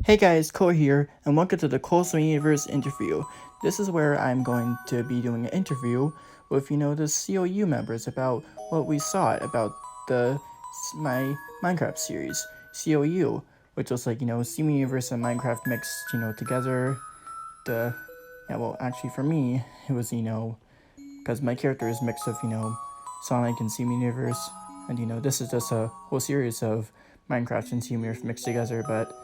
Hey guys, Cole here, and welcome to the Cole Swing Universe interview. This is where I'm going to be doing an interview with, the COU members about what we saw about my Minecraft series, COU, which was like, Steam Universe and Minecraft mixed, together. The, yeah, well, actually for me, it was, because my character is mixed of, Sonic and Steam Universe, and, this is just a whole series of Minecraft and Steam Universe mixed together, but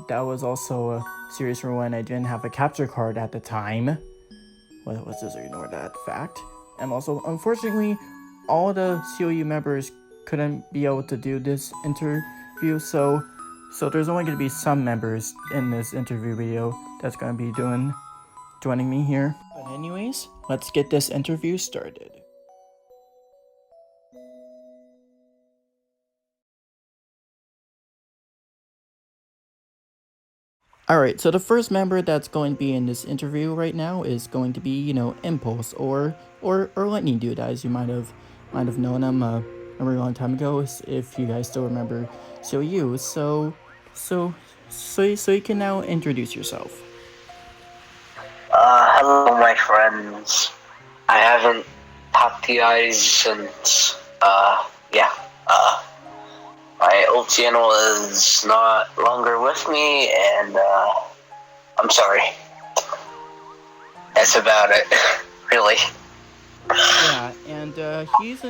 that was also a series for when I didn't have a capture card at the time. Well, let's just ignore that fact. And also, unfortunately, all the COU members couldn't be able to do this interview, so there's only going to be some members in this interview video that's going to be joining me here. But anyways, let's get this interview started. Alright, so the first member that's going to be in this interview right now is going to be, Impulse or Lightning Dude, as you might have known him a very long time ago, if you guys still remember. So you can now introduce yourself. Hello, my friends. I haven't talked to you guys since, my old channel is not longer with me, and, I'm sorry. That's about it, really. Yeah, and he's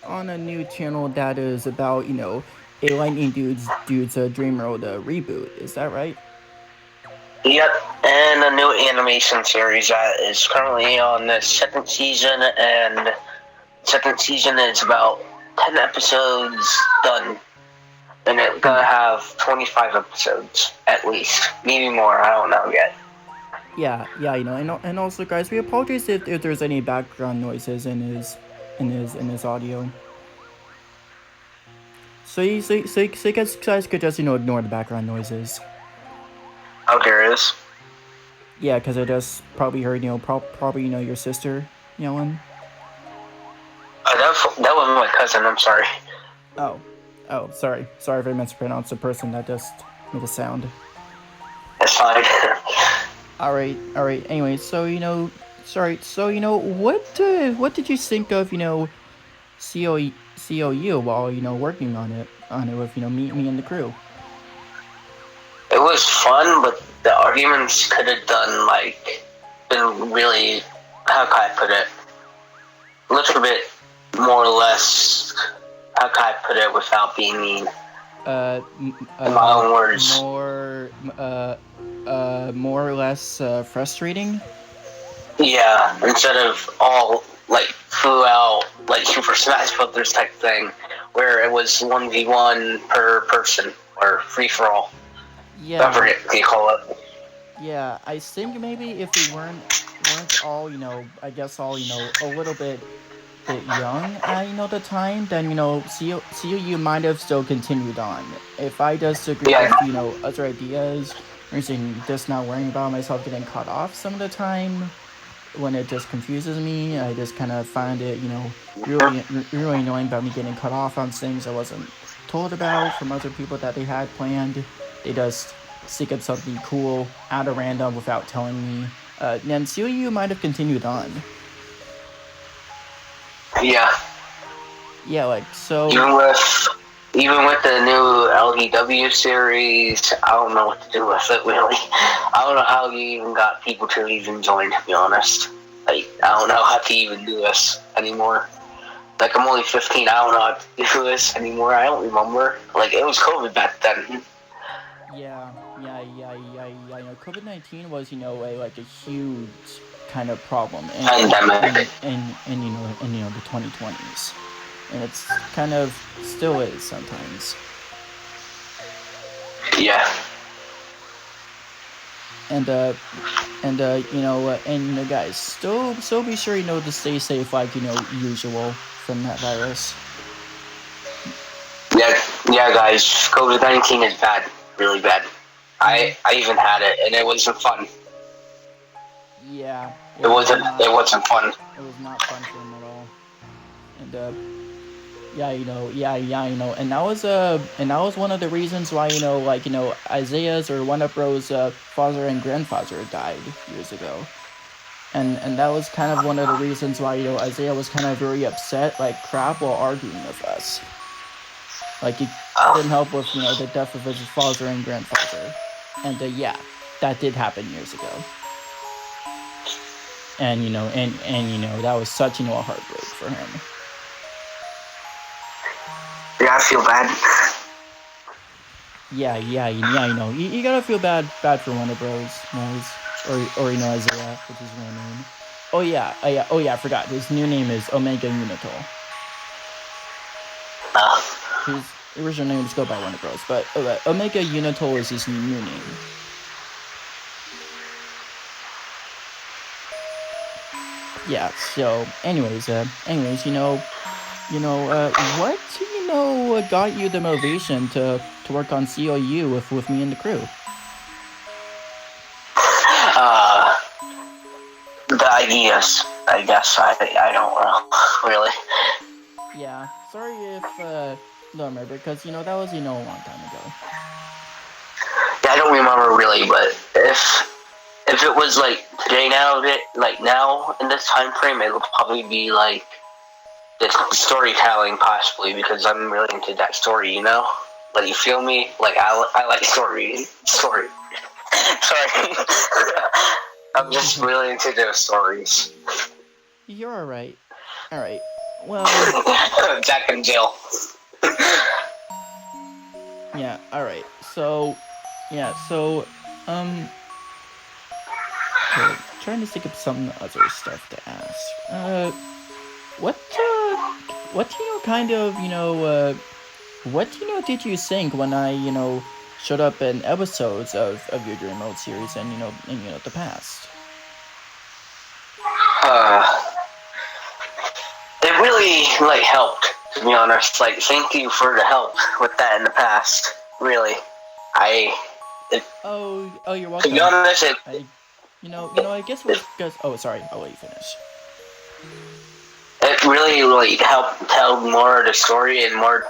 on a new channel that is about, a Lightning Dude's Dream World reboot. Is that right? Yep, and a new animation series that is currently on the second season, and second season is about 10 episodes done. And it's gonna have 25 episodes, at least. Maybe more, I don't know yet. Yeah, and also, guys, we apologize if there's any background noises in his audio. So you guys could just ignore the background noises. Oh, there is. Yeah, because I just probably heard probably your sister yelling. That was my cousin. I'm sorry. Oh, sorry if I mispronounced the person that just made a sound. That's fine. All right. Anyway, so sorry. So what did you think of COU while working on it with me and the crew? It was fun, but the arguments could have been really, how can I put it, a little bit more or less, how can I put it without being mean? In my own words. More or less frustrating. Yeah, instead of all flew out Super Smash Brothers type thing, where it was 1v1 per person or free for all. Yeah. I forget what you call it. Yeah, I think maybe if we weren't all I guess all a little bit young at the time, then CU might have still continued on. If I just agree with other ideas, or saying just not worrying about myself getting cut off some of the time when it just confuses me, I just kind of find it really annoying about me getting cut off on things I wasn't told about from other people that they had planned. They just stick up something cool out of random without telling me. Then CU might have continued on. Yeah. Yeah, so even with the new LDW series, I don't know what to do with it, really. I don't know how you even got people to even join, to be honest. I don't know how to even do this anymore. I'm only 15, I don't know how to do this anymore. I don't remember. It was COVID back then. Yeah. COVID-19 was, a huge kind of problem Pandemic. in the 2020s, and it's kind of still is sometimes. Yeah. And guys, still be sure to stay safe usual from that virus. Yeah, guys, COVID-19 is bad, really bad. I even had it, and it wasn't fun. Yeah. It wasn't fun. It was not fun for him at all. And Yeah, and that was one of the reasons why Isaiah's or Wonder Bros. Father and grandfather died years ago, and that was kind of one of the reasons why Isaiah was kind of very upset, like crap, while arguing with us. Like he couldn't help with the death of his father and grandfather, and yeah, that did happen years ago, and that was such a heartbreak for him. Yeah, I feel bad. Yeah, you gotta feel bad for Wonder Bros. Or Isaiah, which is real name. Oh yeah, I forgot. His new name is Omega Unitol. His original name was go by Wonder Bros, but Omega Unitol is his new name. Yeah. So, anyways, what got you the motivation to work on COU with me and the crew? The ideas, I guess. I don't know, really. Yeah. Sorry if don't remember, because that was a long time ago. Yeah, I don't remember really, but if it was like today now in this time frame, it would probably be like the storytelling possibly, because I'm really into that story, Like, you feel me? Like, I like story. Sorry. I'm just really into those stories. You're alright. Alright. Well, Jack and Jill. Yeah, alright. So okay, trying to think of some other stuff to ask. What did you think when I showed up in episodes of your Dream Mode series and the past? It really helped, to be honest. Thank you for the help with that in the past. Really, Oh, you're welcome. To be honest, I guess it was because. Oh, sorry. I'll let you finish. It really helped tell more of the story and more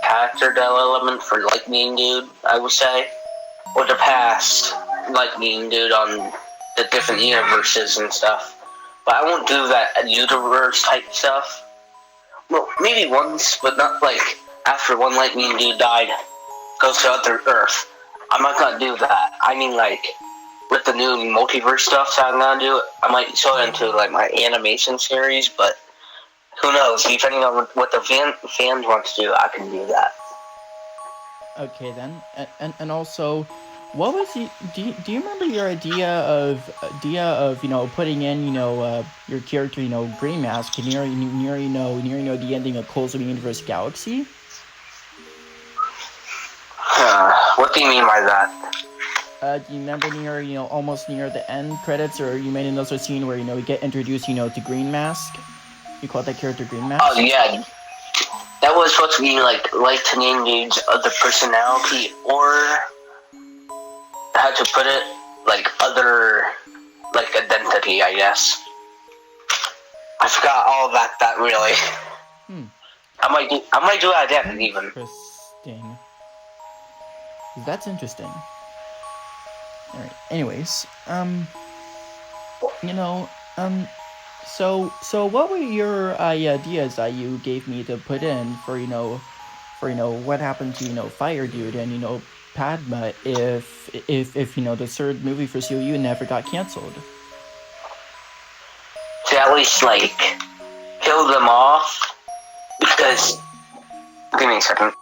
character development for Lightning Dude, I would say. Or the past Lightning Dude on the different universes and stuff. But I won't do that universe type stuff. Well, maybe once, but not after one Lightning Dude died, goes to other Earth. I'm not gonna do that. I mean, with the new multiverse stuff that I'm gonna do, I might show it into my animation series, but who knows? Depending on what the fans want to do, I can do that. Okay then, and also, what was do you remember your idea of putting in your character Green Mask near the ending of Coles of the Universe Galaxy? What do you mean by that? Do you remember almost near the end credits, or you made another scene where we get introduced to Green Mask? You called that character Green Mask? Oh yeah, that was supposed to be Lightning Dude's other personality, or how to put it, other identity, I guess. I forgot all about that really. I might do it again even. Interesting. That's interesting. Alright, anyways, so what were your ideas that you gave me to put in for what happened to Fire Dude and Padma if the third movie for COU never got canceled? To at least kill them off, because give me a second.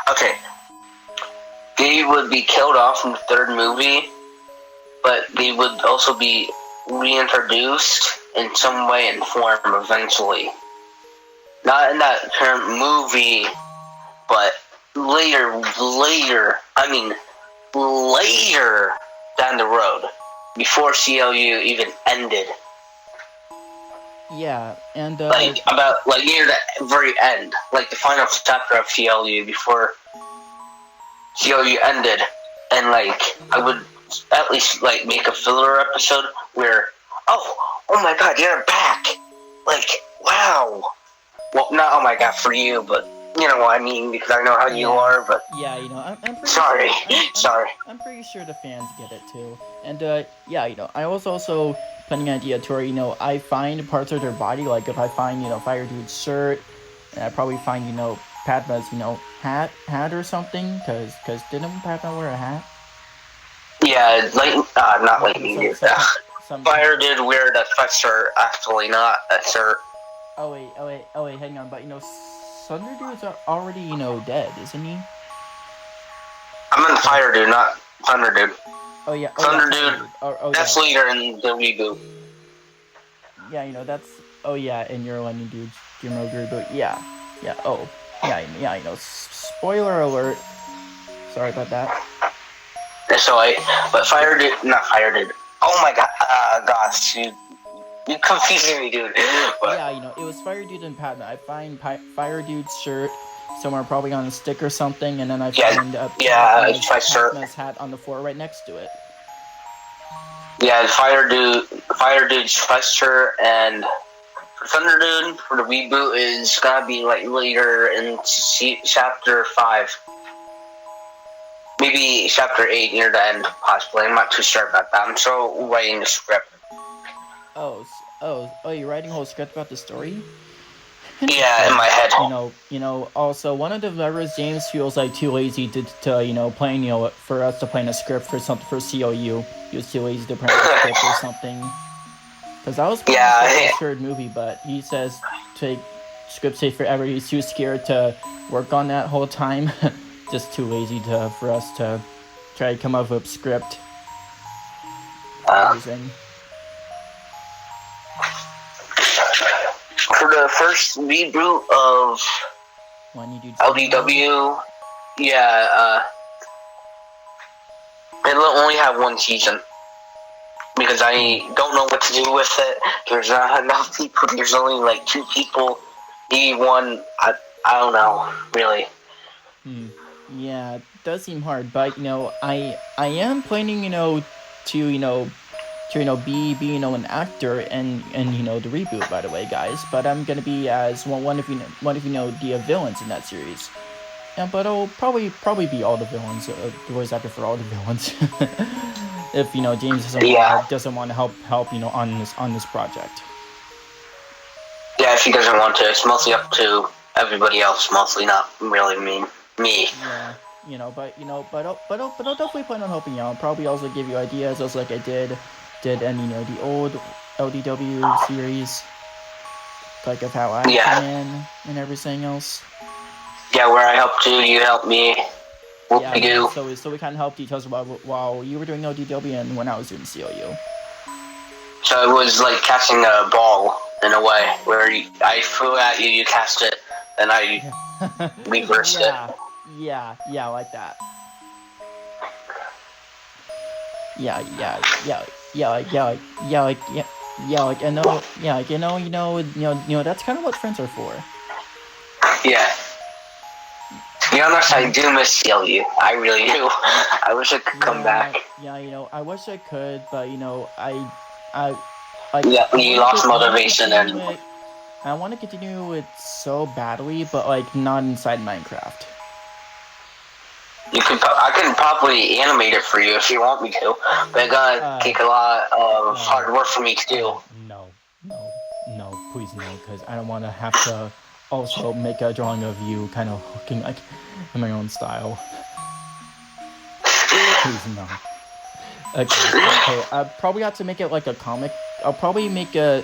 Okay. They would be killed off in the third movie, but they would also be reintroduced in some way and form eventually. Not in that current movie, but later down the road, before COU even ended. Yeah, and about near the very end, the final chapter of COU before COU ended, and I would at least make a filler episode where, oh my god, you're back! Wow! Well, not oh my god for you, but you know what I mean because I know how you are. But Yeah, I'm pretty sorry, sure, sorry. I'm pretty sure the fans get it too. And yeah, I was also planning an idea to where I find parts of their body, like if I find Fire Dude's shirt, and I probably find Padma's hat or something, cause didn't Padma wear a hat? Yeah, not Okay, lightning some dude. some kind some kind Fire of. did wear the sweatshirt, actually, not a shirt. Oh wait, hang on. But Thunder Dude's already dead, isn't he? I meant Fire dude, not Thunder dude. Oh yeah, Thunder Thunder dude, Dude. Oh that's yeah, later in the reboot. yeah. That's. Oh yeah, in your Lightning Dude's Jimmo reboot. Yeah, yeah. Oh yeah. Spoiler alert. Sorry about that. So but Fire dude, not Fire dude. Oh my god, gosh, you confusing me, dude. But Yeah, it was Fire Dude and Padma. I find Fire Dude's shirt somewhere, probably on a stick or something, and then I find it's my shirt. Padma's hat on the floor right next to it. Yeah, Fire dude's sweatshirt, and Thunder Dude for the reboot is gonna be like later in chapter 5. Maybe chapter 8 near the end, possibly. I'm not too sure about that. I'm still writing the script. Oh, you're writing a whole script about the story? Yeah, in my head. Also one of the developers, James, feels like too lazy to plan, for us to plan a script for something for COU. He was too lazy to plan a script or something. Because I was planning a third movie, but he says take script take forever. He's too scared to work on that whole time. Just too lazy for us to try to come up with a script. For the first reboot of LDW, it'll only have one season. Because I don't know what to do with it. There's not enough people. There's only like 2 people. Maybe one. I don't know, really. Yeah, it does seem hard, but I am planning to be an actor and the reboot, by the way, guys. But I'm gonna be as one of the villains in that series. Yeah, but I'll probably be all the villains, the voice actor for all the villains. If James doesn't want to help on this project. Yeah, if he doesn't want to, it's mostly up to everybody else. Mostly, not really me. Yeah, but I'll definitely plan on helping you out. I'll probably also give you ideas, just like I did in the old LDW series, like of how I come in and everything else. Yeah, where I helped you helped me. We do. So we kind of helped each other while you were doing LDW and when I was doing COU. So it was like catching a ball in a way, where I threw at you, you cast it, and I reversed it. Yeah, like that. That's kind of what friends are for. Yeah. To be honest, I do miss CLU. I really do. I wish I could come back. Yeah, I wish I could, but you lost motivation and. I want to continue it so badly, but like not inside Minecraft. I can probably animate it for you if you want me to, but it gotta take a lot of hard work for me to do. No, please no, because I don't want to have to also make a drawing of you kind of looking like in my own style. Please no. Okay. I probably have to make it like a comic. I'll probably make in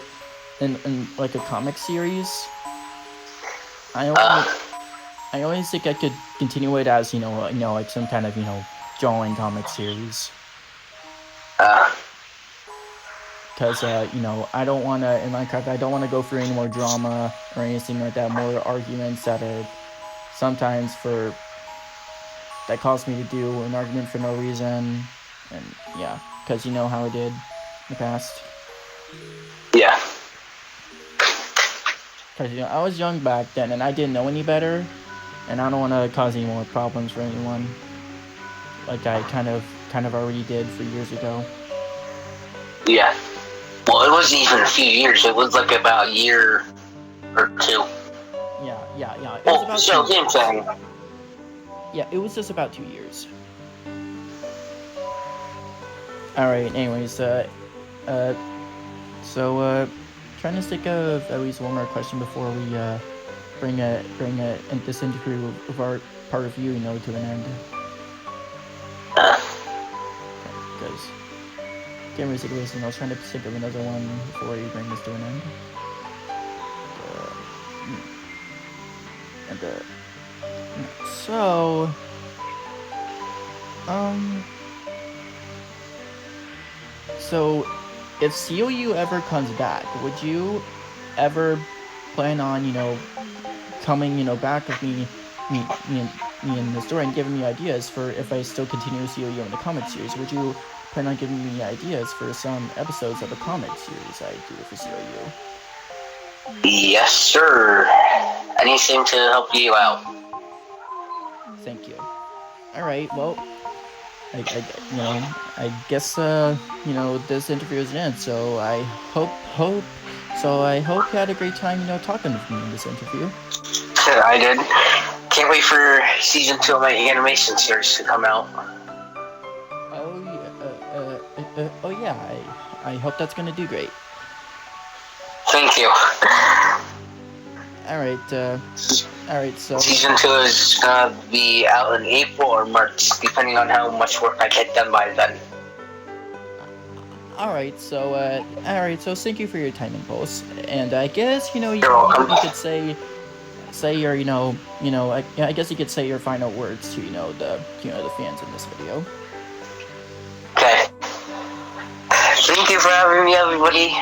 like a comic series. I always think I could continue it as like some kind of drawing comic series. Because I don't want to in Minecraft. I don't want to go through any more drama or anything like that. More arguments that are sometimes that cause me to do an argument for no reason, and yeah, because you know how I did in the past. Yeah. Because I was young back then, and I didn't know any better, and I don't want to cause any more problems for anyone, like I kind of already did 3 years ago. Yeah. Well, it wasn't even a few years. It was like about a year or 2. Yeah. It was Well, about so 2 same years. thing. Yeah, it was just about 2 years. All right. Anyways, trying to think of at least one more question before we bring this interview of our part of you know, to an end. Because can't really think of this, I was trying to think of another one before we bring this to an end. So, so if COU ever comes back, would you ever plan on, coming, back with me in the story and giving me ideas for if I still continue COU in the comic series? Would you plan on giving me ideas for some episodes of a comic series I do for COU? Yes, sir. Anything to help you out. Thank you. All right. Well, I guess this interview is in. So I hope you had a great time, talking with me in this interview. I did. Can't wait for season 2 of my animation series to come out. Oh yeah. I hope that's gonna do great. Thank you. All right. So season 2 is gonna be out in April or March, depending on how much work I get done by then. All right. So thank you for your time, Impulse. And I guess you could say your I guess you could say your final words to the fans in this video. Okay. Thank you for having me, everybody.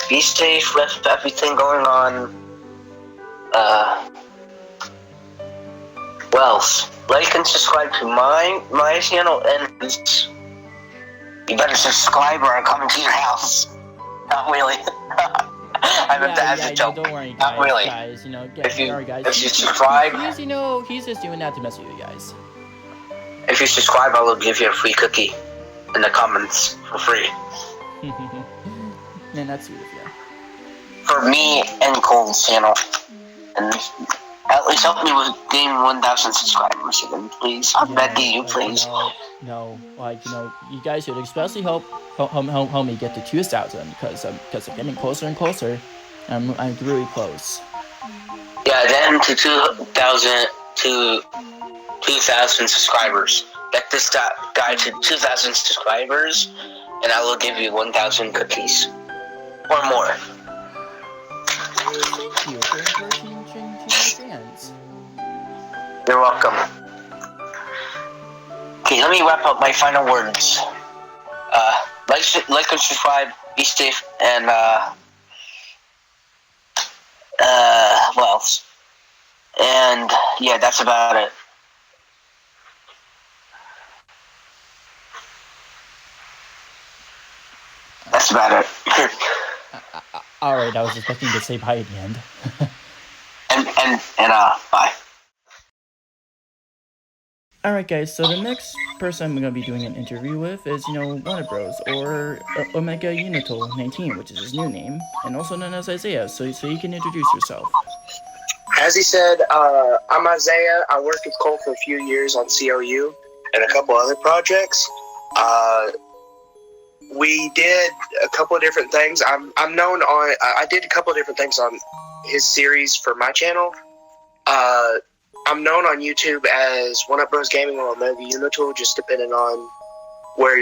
Be safe with everything going on. Well, like and subscribe to my channel, and you better subscribe or I'm coming to your house. Not really. I meant that as a joke. Don't worry, guys. Not really. Guys, if you subscribe, subscribe, he's just doing that to mess with you guys. If you subscribe, I will give you a free cookie in the comments for free. Man, that's sweet of you. For me and Cole's channel, and at least help me with gaining 1,000 subscribers again, please. I'm begging you, please. No, you guys should especially help me get to 2,000 because I'm getting closer and closer. I'm really close. Yeah, then to 2,000 subscribers. Get this guy to 2,000 subscribers, and I will give you 1,000 cookies or more. Thank you for encouraging fans. You're welcome. Okay, let me wrap up my final words. Like and subscribe, be safe, and what else? And yeah, that's about it. That's about it. Alright, I was expecting to say bye at the end. and bye. Alright guys, so the next person I'm going to be doing an interview with is, Warner Bros. Or Omega Unital 19, which is his new name, and also known as Isaiah, so you can introduce yourself. As he said, I'm Isaiah. I worked with Cole for a few years on COU and a couple other projects. We did a couple of different things. I'm known on. I did a couple of different things on his series for my channel. I'm known on YouTube as One Up Bros Gaming or Omega Unital, just depending on where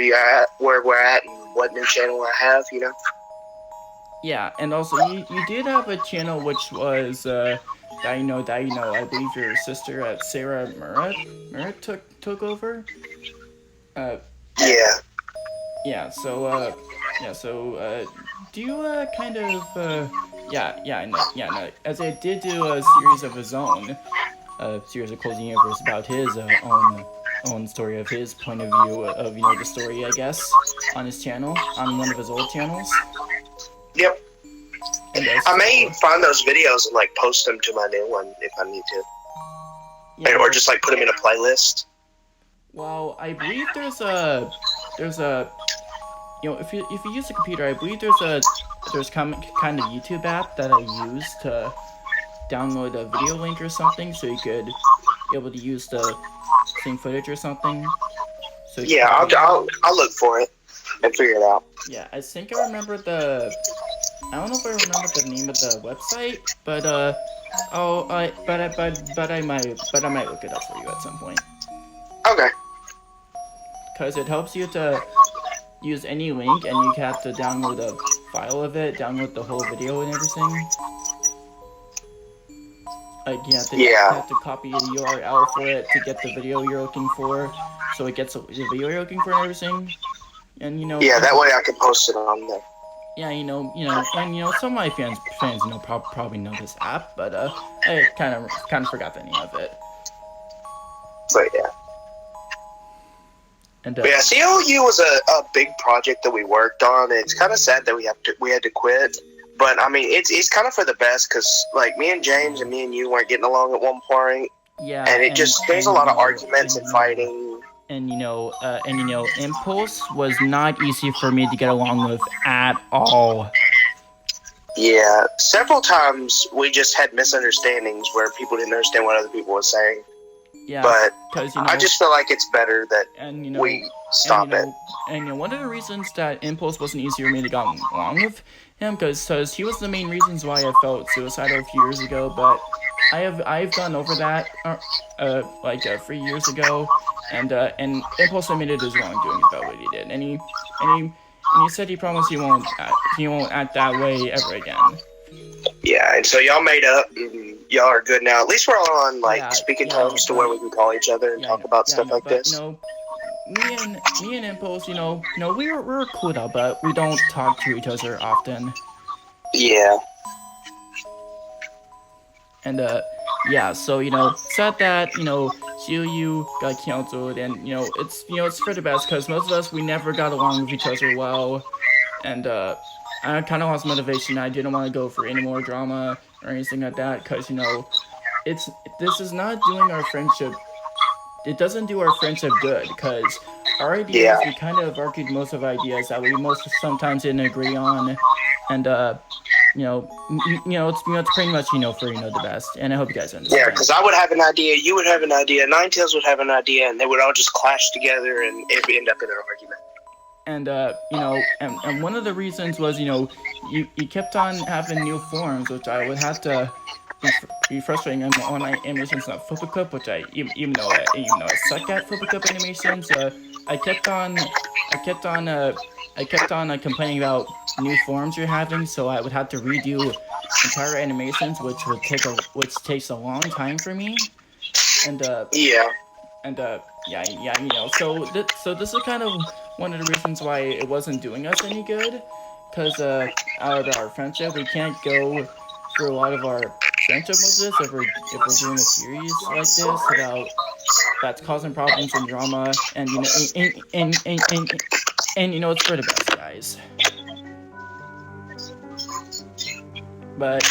we're at, and what new channel I have. Yeah, and also you did have a channel which was that I believe your sister Sarah Murat took over. Yeah. Yeah. So do you kind of as I did do a series of his own, a series of Closing Universe about his own story of his point of view of the story, I guess, on his channel, on one of his old channels. Yep. I may find those videos and post them to my new one if I need to. Yeah, or just put them in a playlist. Well, I believe there's a if you use a computer, I believe there's kind of YouTube app that I use download a video link or something so you could be able to use the same footage or something. So Yeah, I'll look for it and figure it out. Yeah, I think I remember I don't know if I remember the name of the website, but I might look it up for you at some point. Okay. Because it helps you to use any link, and you have to download a file of it, download the whole video and everything. Like you have to copy the URL for it to get the video you're looking for, so it gets the video you're looking for and everything. And yeah, that way I can post it on there. Yeah, and some of my fans probably know this app, but I kind of forgot the name of it. But yeah. And yeah, COU was a big project that we worked on. It's kind of sad that we had to quit, but I mean it's kind of for the best because like me and James and me and you weren't getting along at one point. Yeah, and there's a lot of arguments and fighting. And Impulse was not easy for me to get along with at all. Yeah, several times we just had misunderstandings where people didn't understand what other people were saying. Yeah, but I just feel like it's better that we stop it. And one of the reasons that Impulse wasn't easy for me to get along with him, because he was the main reasons why I felt suicidal a few years ago. But I've gone over that 3 years ago, and Impulse admitted his wrongdoing about what he did, and he said he promised he won't act that way ever again. Yeah, and so y'all made up. Y'all are good now. At least we're all on speaking terms to where we can call each other and talk about stuff like this. Me and Impulse, we're cool now, but we don't talk to each other often. Yeah. And so sad that COU got canceled, and it's for the best because most of us we never got along with each other well, and I kind of lost motivation. I didn't want to go for any more drama or anything like that because this is not doing our friendship. It doesn't do our friendship good because our ideas we kind of argued most of ideas that we sometimes didn't agree on, and it's pretty much for the best. And I hope you guys understand. Yeah, because I would have an idea, you would have an idea, Ninetales would have an idea, and they would all just clash together, and it would end up in an argument. And and one of the reasons was you kept on having new forms, which I would have to be frustrating on my animations, not Flip Cup, which even though I suck at Flip Cup animations, I kept on complaining about new forms you're having, so I would have to redo entire animations, which takes a long time for me, and so this is kind of one of the reasons why it wasn't doing us any good, because out of our friendship, we can't go through a lot of our friendship with this if we're doing a series like this that's causing problems and drama, and it's for the best, guys. But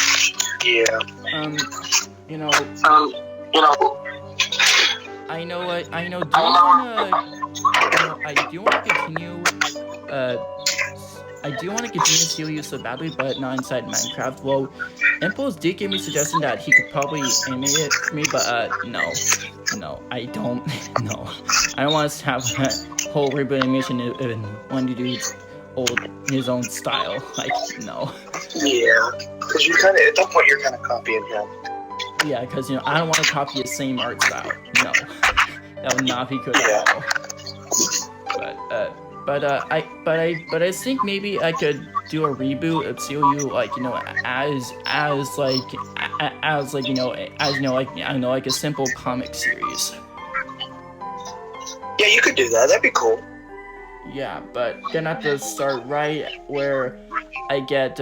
I do want to continue COU so badly, but not inside Minecraft. Well, Impulse did give me a suggestion that he could probably animate it for me, but no, I don't. No, I don't want to have a whole reboot animation and want to do his own style. Like, no. Yeah, because you kind of at that point you're kind of copying him. Yeah, because I don't want to copy the same art style. No, that would not be good at all. But I think maybe I could do a reboot of COU, like a simple comic series. Yeah, you could do that. That'd be cool. Yeah, but gonna have to start right where I get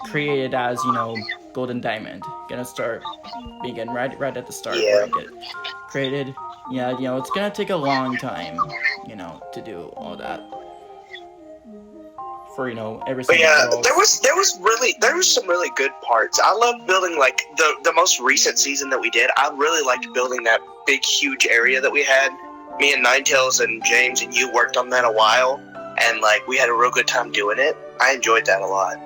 created as Golden Diamond. Gonna start begin right at the start where I get created. Yeah, it's gonna take a long time, to do all that. For every single. But yeah, there was some really good parts. I love building the most recent season that we did. I really liked building that big huge area that we had. Me and Ninetales and James and you worked on that a while, and we had a real good time doing it. I enjoyed that a lot.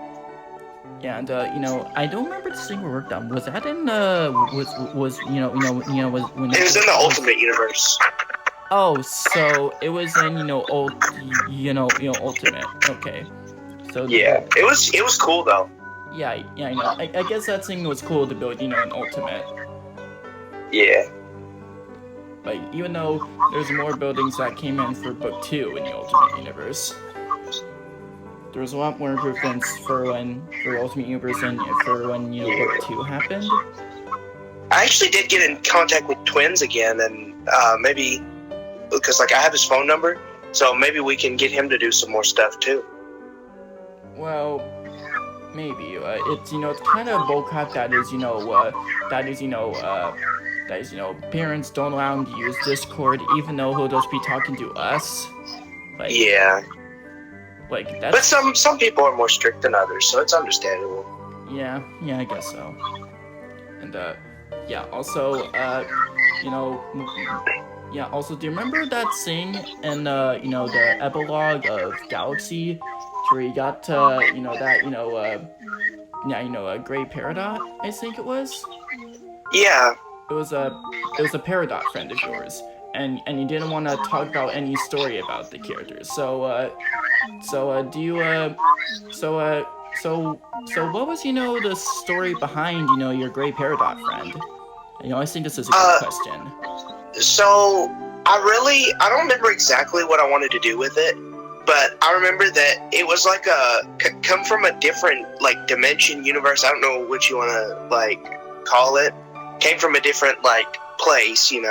Yeah, and I don't remember the thing we worked on. Was that in was was when It was in the Ultimate Universe. Oh, so it was in Ultimate. Okay, so Yeah, it was cool though. yeah, I know. I guess that thing was cool to build in Ultimate. Yeah. Like, even though there's more buildings that came in for Book 2 in the Ultimate Universe. There was a lot more improvements for Ultimate Universe and for when, Book 2 happened. I actually did get in contact with Twins again, and maybe, because, like, I have his phone number, so maybe we can get him to do some more stuff, too. Well, maybe. It's kind of bullcrap that parents don't allow him to use Discord, even though he'll just be talking to us. Like, yeah. Like, that's... But some people are more strict than others, so it's understandable. Yeah, I guess so. And, yeah, also, also, do you remember that thing in, the epilogue of Galaxy, where you got, a Gray Peridot, I think it was? Yeah. It was a Peridot friend of yours, and you didn't want to talk about any story about the characters. So what was the story behind your Gray Peridot friend? I think this is a good question. So I don't remember exactly what I wanted to do with it, but I remember that it was like come from a different like dimension, universe. I don't know what you want to like call it. Came from a different like place, and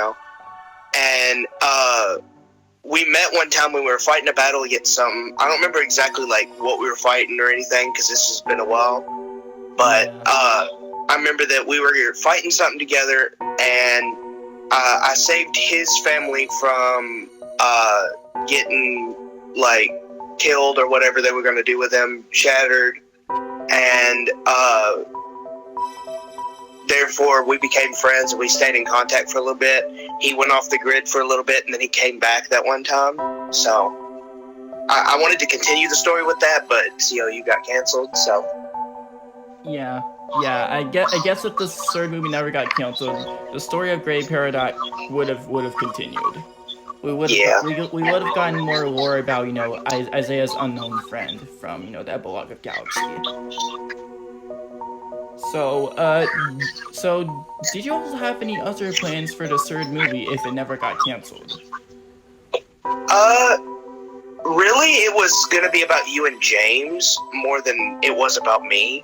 we met one time when we were fighting a battle against something. I don't remember exactly like what we were fighting or anything because this has been a while, but I remember that we were fighting something together, and I saved his family from getting like killed or whatever they were going to do with them, shattered, and therefore we became friends and we stayed in contact for a little bit. He went off the grid for a little bit and then he came back that one time. So I wanted to continue the story with that, but COU got canceled, so. Yeah, I guess if the third movie never got canceled, the story of Gray Peridot would have continued. We would have gotten more lore about Isaiah's unknown friend from the epilogue of Galaxy. So did you also have any other plans for the third movie if it never got canceled? Really, it was gonna be about you and James more than it was about me,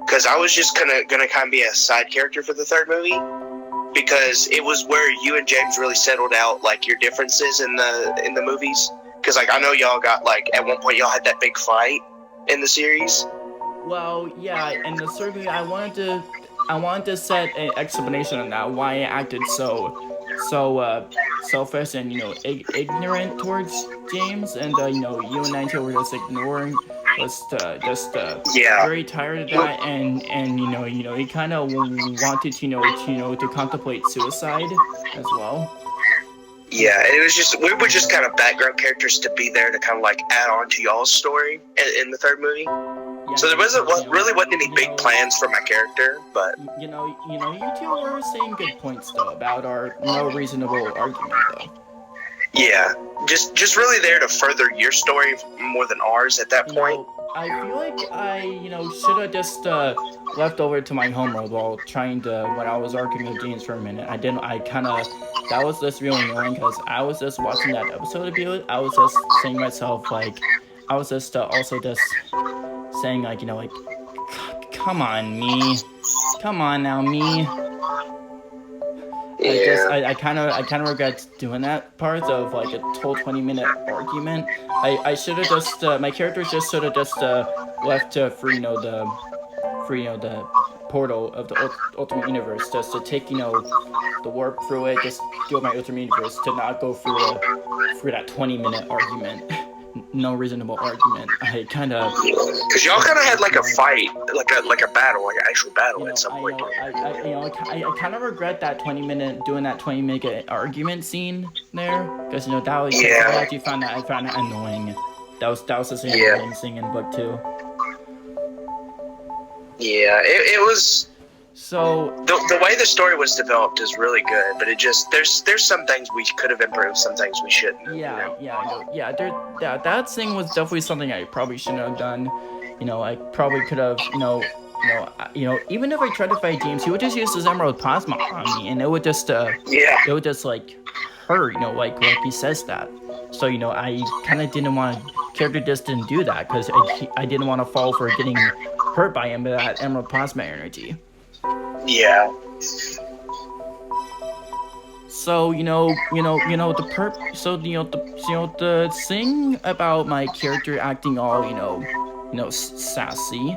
because I was just gonna kind of be a side character for the third movie, because it was where you and James really settled out like your differences in the movies. Because like I know y'all got like at one point y'all had that big fight in the series. Well, yeah, in the third movie, I wanted to set an explanation on that, why I acted so selfish and ignorant towards James, and you and Nigel were just ignoring, very tired of that, and he kind of wanted to contemplate suicide as well. Yeah, it was just we were just kind of background characters to be there to kind of like add on to y'all's story in the third movie. Yeah, so there wasn't any big plans for my character, but you two were saying good points though about our no reasonable argument though. Yeah, just really there to further your story more than ours at that point. I feel like I should have just left over to my homeworld while when I was arguing with James for a minute. That was just really annoying because I was just watching that episode of you. I was just saying to myself like, I was just also just saying like, come on now, me. Yeah. I kind of regret doing that part of like a whole 20-minute argument. I should have just my characters just sort of just left free the portal of the Ultimate Universe just to take the warp through it, just do my Ultimate Universe to not go through that 20-minute argument. No reasonable argument. I kind of because y'all kind of had like a fight, like a battle, like an actual battle at some point. I kind of regret that 20-minute argument scene there because I actually found that annoying. That was the same annoying thing in book 2. Yeah, it was. So The way the story was developed is really good, but it just there's some things we could have improved, some things we shouldn't have. yeah, You know? yeah, I know. Yeah, that thing was definitely something I probably shouldn't have done. You know, I probably could have, even if I tried to fight James, he would just use his Emerald Plasma on me, and it would just Yeah. it would just like hurt, like he says that. So I kind of didn't want to. Character just didn't do that because I didn't want to fall for getting hurt by him with that Emerald Plasma energy. Yeah. So the thing about my character acting all sassy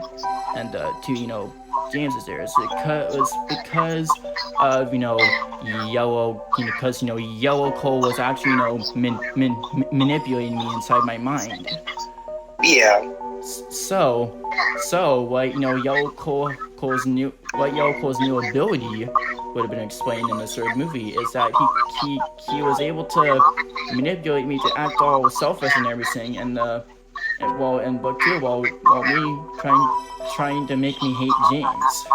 and to James is there is because of Yellow Cole was actually manipulating me inside my mind. Yeah. So what Yellow Cole's new ability would have been explained in the third movie is that he was able to manipulate me to act all selfish and everything, and book two while me trying to make me hate James.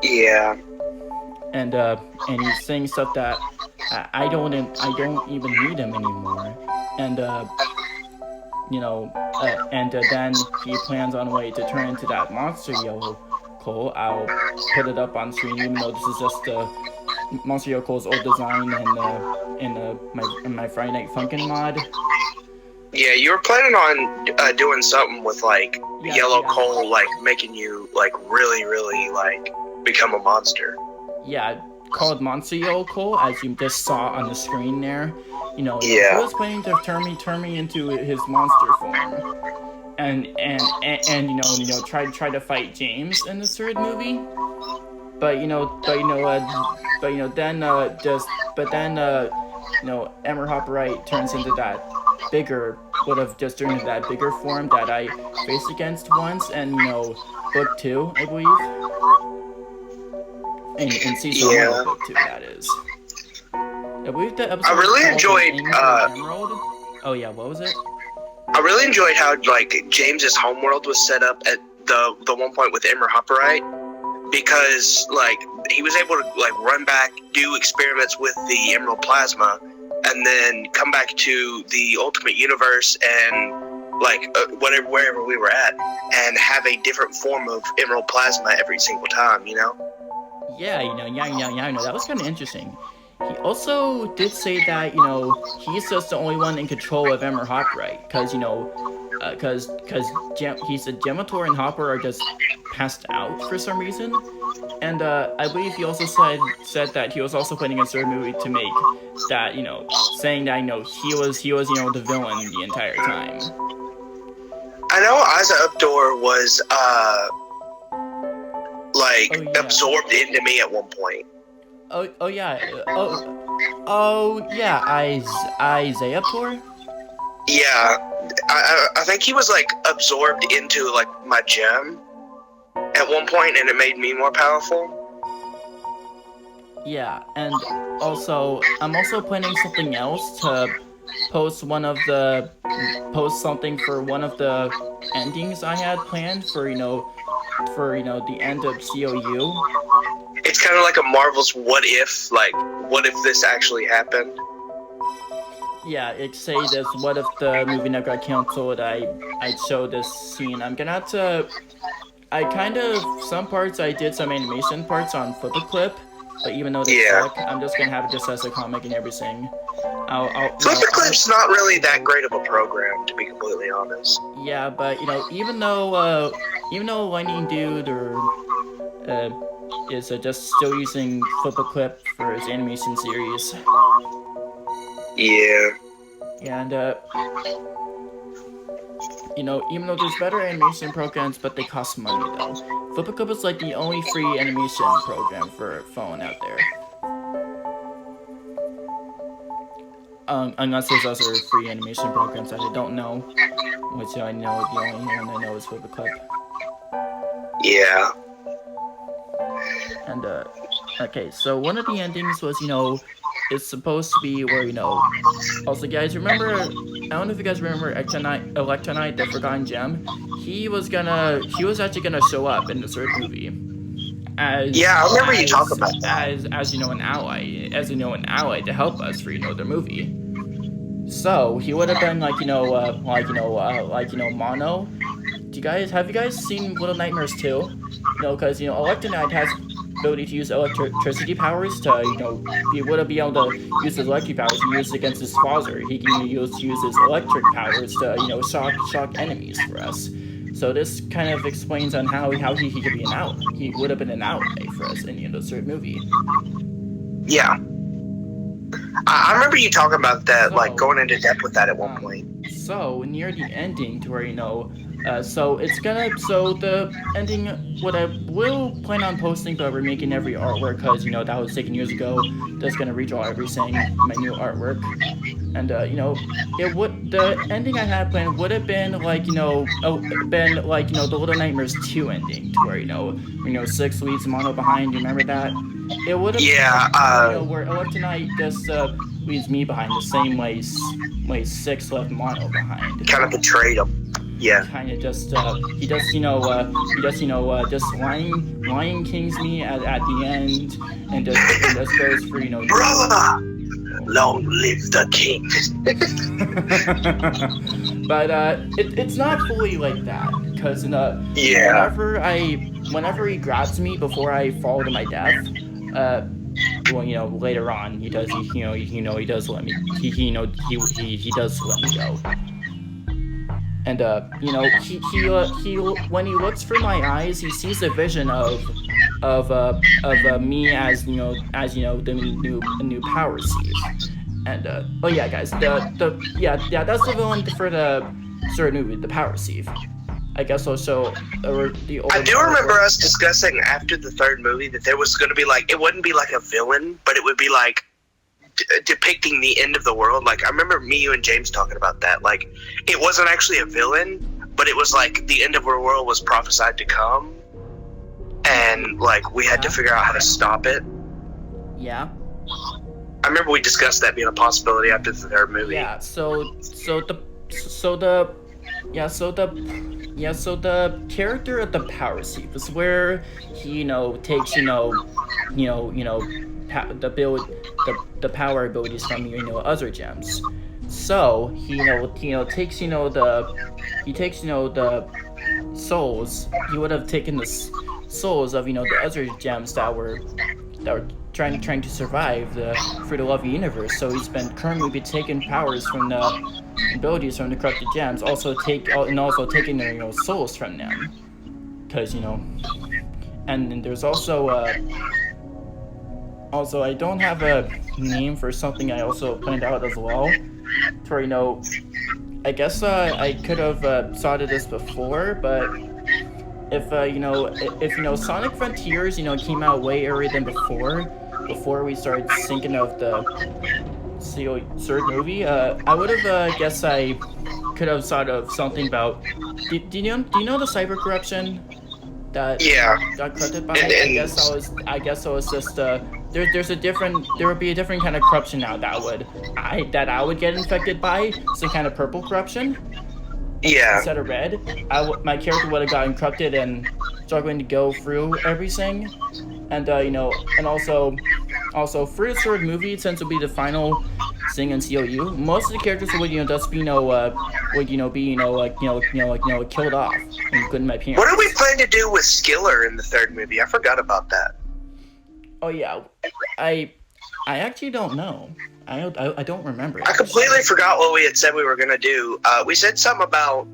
Yeah. And he's saying stuff that I don't even need him anymore, and then he plans on a way to turn into that monster Yellow Cole. I'll put it up on screen, even though this is just Monster Yellow Cole's old design in my Friday Night Funkin' mod. Yeah, you were planning on doing something with Yellow Cole, making you really, really become a monster. Yeah, called Monster Yellow Cole, as you just saw on the screen there. He was planning to turn me into his monster form, and try to fight James in the third movie. But Emmer Hopperite turns into that bigger, would have just turned into that bigger form that I faced against once, and book 2, I believe. In season 1 of book 2, that is. I believe that episode. I really enjoyed. Emerald. Oh yeah, what was it? I really enjoyed how James's homeworld was set up at the one point with Emmer Hopperite, because he was able to run back, do experiments with the Emerald Plasma, and then come back to the Ultimate Universe and wherever we were at, and have a different form of Emerald Plasma every single time. Yeah, I know. That was kind of interesting. He also did say that, he's just the only one in control of Emmer Hopperite, because he said Gemitor and Hopper are just passed out for some reason, and I believe he also said that he was also planning a third movie to make that, saying that, he was the villain the entire time. I know Asa Updor was, absorbed into me at one point. Oh yeah, Isaiah Updor? Yeah, I think he was absorbed into my gem at one point, and it made me more powerful. Yeah, and also I'm also planning something else to post something for one of the endings I had planned for the end of COU. It's kind of like a Marvel's what if, what if this actually happened? Yeah, it say this, what if the movie never got canceled, I'd show this scene. I'm gonna have to, some parts I did some animation parts on Flip-A-Clip, but even though they suck, I'm just gonna have it just as a comic and everything. Flip-A-Clip's not really that great of a program, to be completely honest. Yeah, but even though Lightning Dude is just still using Flip-A-Clip for his animation series. Yeah. And even though there's better animation programs, but they cost money though. Flip-A-Clip is the only free animation program for phone out there. Unless there's other free animation programs that I don't know, which I know the only one I know is Flip-A-Clip. Yeah. And okay, so one of the endings was it's supposed to be where also guys remember, I don't know if you guys remember Electronite, the Forgotten Gem. he was actually gonna show up in the third movie. Yeah, I remember you talk about that. As an ally, to help us for the movie. So he would have been Mono. Have you guys seen Little Nightmares 2? Because Electronite has ability to use electricity powers to he would be able to use his electric powers to use against his father. He can use his electric powers to shock enemies for us. So this kind of explains on how he could be an out. He would have been an ally for us in the third movie. Yeah. I remember you talking about that, going into depth with that at one point. So near the ending, to where so the ending. What I will plan on posting, but we're making every artwork because that was taken years ago. Just gonna redraw everything, my new artwork, and the ending I had planned would have been the Little Nightmares 2 ending, to where 6 leaves Mono behind. You remember that? It would have where Electronite just leaves me behind the same way 6 left Mono behind. Kind of betrayed him. Yeah. Kind of just just Lion Kings me at the end, and just goes for brother, long live the king. But it's not fully like that, because whenever he grabs me before I fall to my death, later on he does let me he does let me go. And he when he looks for my eyes, he sees a vision of me as the new power seed. And guys, that's the villain for the third movie, the power seed. I guess also I do remember us discussing after the third movie that there was going to be it wouldn't be like a villain, but it would be depicting the end of the world. I remember me, you, and James talking about that. It wasn't actually a villain, but it was the end of the world was prophesied to come, and we had to figure out how to stop it. Yeah. I remember we discussed that being a possibility after the third movie. Yeah. So the character of the power seed is where he takes the power abilities from other gems. So he takes the souls. He would have taken the souls of the other gems that were trying to survive for the Love universe. So he's been currently taking powers from the abilities from the corrupted gems, also taking their souls from them, because and then there's also I don't have a name for something I also planned out as well. For I guess I could have thought of this before, but if Sonic Frontiers came out way earlier than before we started thinking of the third movie, I would have I could have thought of something about. Do you know the cyber corruption that got corrupted by? I guess I was just there would be a different kind of corruption now that I would get infected by, some kind of purple corruption. Yeah. Instead of red, my character would have gotten corrupted and struggling to go through everything, and and also for the third movie, since it'll be the final thing in COU, most of the characters would just be killed off, in my opinion. What do we plan to do with Skiller in the third movie? I forgot about that. Oh yeah, I actually don't know. I don't remember. I completely forgot what we had said we were gonna do. We said something about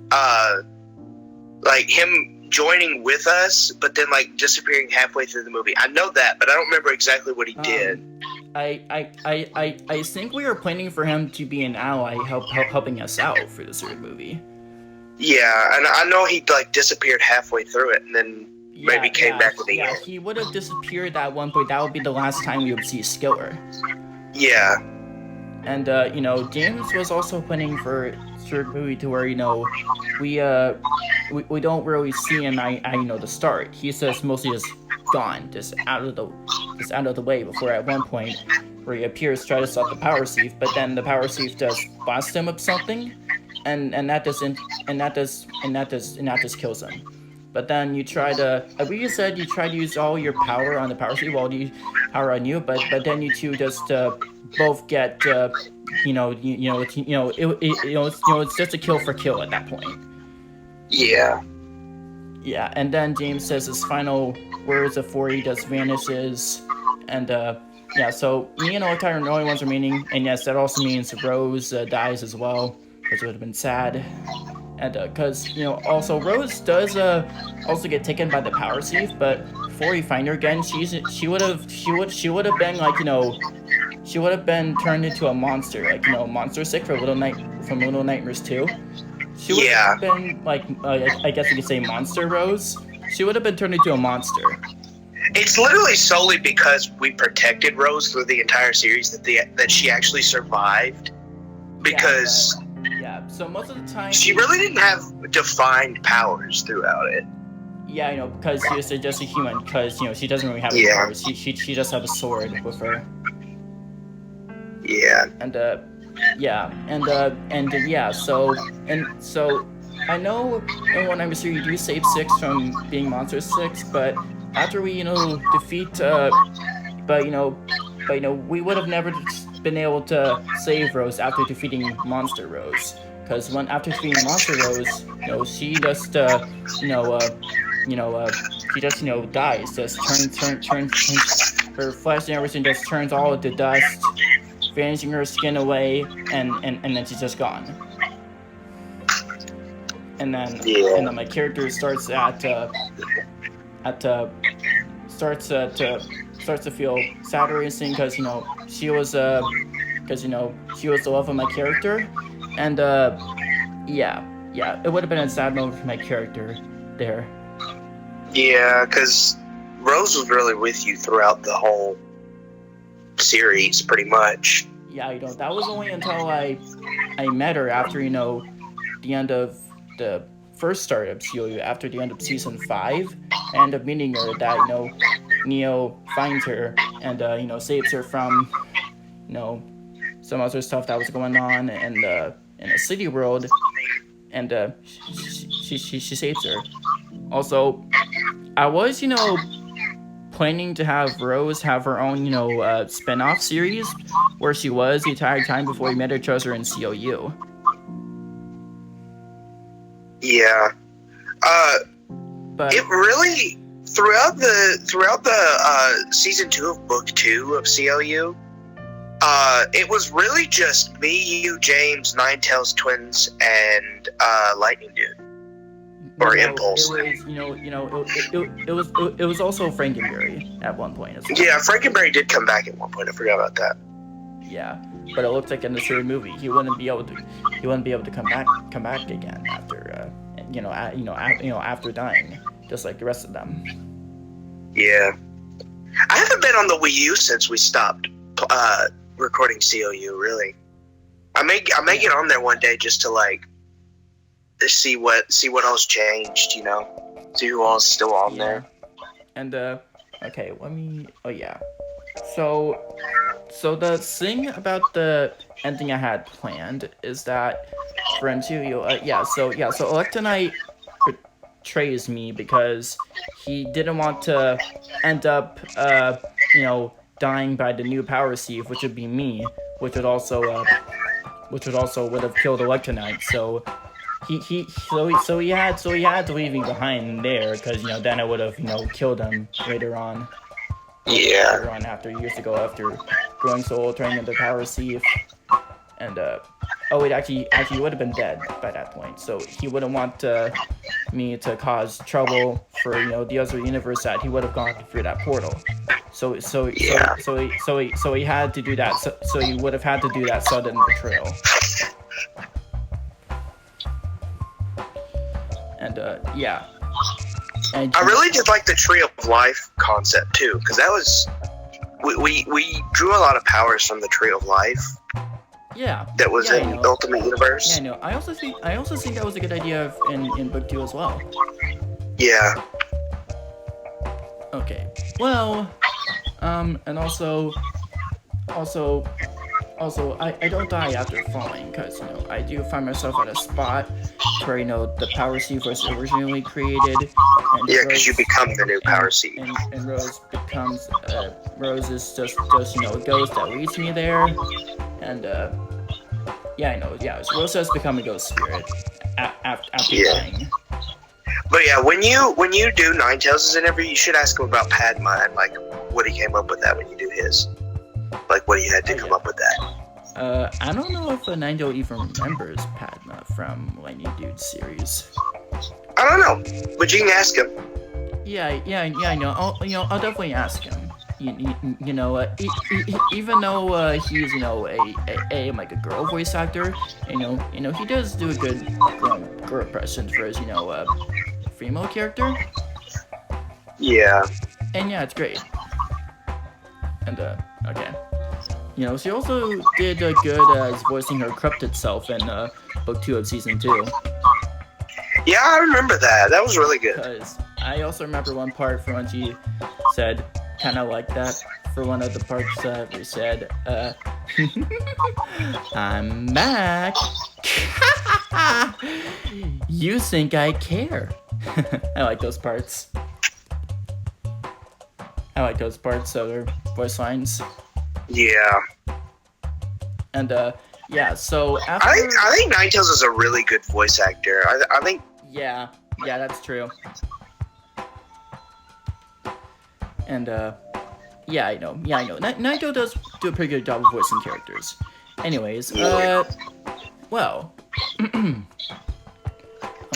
him joining with us, but then disappearing halfway through the movie. I know that, but I don't remember exactly what he did. I think we were planning for him to be an ally, helping us out for the third movie. Yeah, and I know he disappeared halfway through it, and then maybe came back at the end. Yeah, he would have disappeared at one point. That would be the last time we would see Skiller. Yeah. And James was also planning for third movie to where we don't really see him at the start. He's just mostly just gone, just out of the way, before at one point where he appears to try to stop the power thief, but then the power thief just blasts him with something, and that doesn't and that just kills him. But then you try to, I believe you said you try to use all your power on the power seed while you power on you, but then you two just both get it's just a kill for kill at that point. Yeah. Yeah, and then James says his final words before he just vanishes, and yeah, so me and Otai are the only ones remaining, and yes, that also means Rose dies as well, which would have been sad. And because also Rose does also get taken by the power thief, but before we find her again, she would have been like she would have been turned into a monster, like Monster Sick from Little Nightmares 2. She would have been like I guess you could say Monster Rose. She would have been turned into a monster. It's literally solely because we protected Rose through the entire series that she actually survived. Because so most of the time she really didn't have defined powers throughout it. Yeah, because she is just a human. Because she doesn't really have any powers. She just has a sword with her. Yeah. And so I know in One Night Mystery you do save Six from being Monster Six, but after we defeat we would have never been able to save Rose after defeating Monster Rose, because after defeating Monster Rose, she just she just dies, just turns her flesh and everything just turns all into dust, vanishing her skin away, and then she's just gone. And then my character starts to feel sad or anything, because she was the love of my character, and it would have been a sad moment for my character there. Yeah, because Rose was really with you throughout the whole series, pretty much. Yeah, that was only until I met her after the end of the first start of COU, after the end of season 5. I end up meeting her that Neo finds her and saves her from some other stuff that was going on in the city world, and she saves her. Also, I was planning to have Rose have her own spin-off series where she was the entire time before we met each other in COU. Yeah. But it really throughout the season 2 of book 2 of COU, it was really just me, you, James, Ninetales Twins, and Lightning Dude. Or Impulse. It was also Frankenberry at one point as well. Yeah, Frankenberry did come back at one point. I forgot about that. Yeah, but it looks like in the third movie he wouldn't be able to come back again after after dying, just like the rest of them. Yeah, I haven't been on the Wii U since we stopped recording COU. Really, I may get on there one day just to see what else changed. See who all's still on there. And okay, let me. Oh yeah. So the thing about the ending I had planned is that for MCU, so Electronite betrays me because he didn't want to end up, dying by the new power thief, which would be me, which would also would have killed Electronite. So he had to leave me behind there, because then I would have killed him later on. Yeah. Later on, years ago, after growing so old, turning into power thief, and actually he would have been dead by that point. So he wouldn't want me to cause trouble for the other universe that he would have gone through that portal. So he had to do that. So he would have had to do that sudden betrayal. And yeah. And I really did like the Tree of Life concept too, because that was we drew a lot of powers from the Tree of Life. Yeah. That was in Ultimate Universe. Yeah, I know. I also think that was a good idea in book 2 as well. Yeah. Okay. Well, and also Also, I don't die after falling, because, you know, I do find myself at a spot where, you know, the Power Seed was originally created. And Yeah, because you become the new Power Seed. And Rose becomes, Rose is just, you know, a ghost that leads me there. And, yeah, I know, yeah, Rose has become a ghost spirit after dying. But yeah, when you do Ninetales' interview, you should ask him about Padma and, like, what he came up with that when you do his. Like, what he had to come up with that. I don't know if Ninetales even remembers Padma from Lightning Dude series. I don't know, but you can ask him. Yeah, I know. I'll definitely ask him. You know, even though he's, you know, a like a girl voice actor, you know, he does do a good girl impression for his, you know, female character. Yeah. And yeah, it's great. And okay. You know, she also did good as voicing her corrupted self in book 2 of season 2. Yeah, I remember that. That was really good. Because I also remember one part from when she said, kind of like that, for one of the parts we said, I'm back. You think I care? I like those parts. I like those parts of her voice lines. Yeah. And yeah, so after I think Ninetales is a really good voice actor. I think yeah, that's true. And yeah, I know. Naito does do a pretty good job of voicing characters. Anyways, well, oh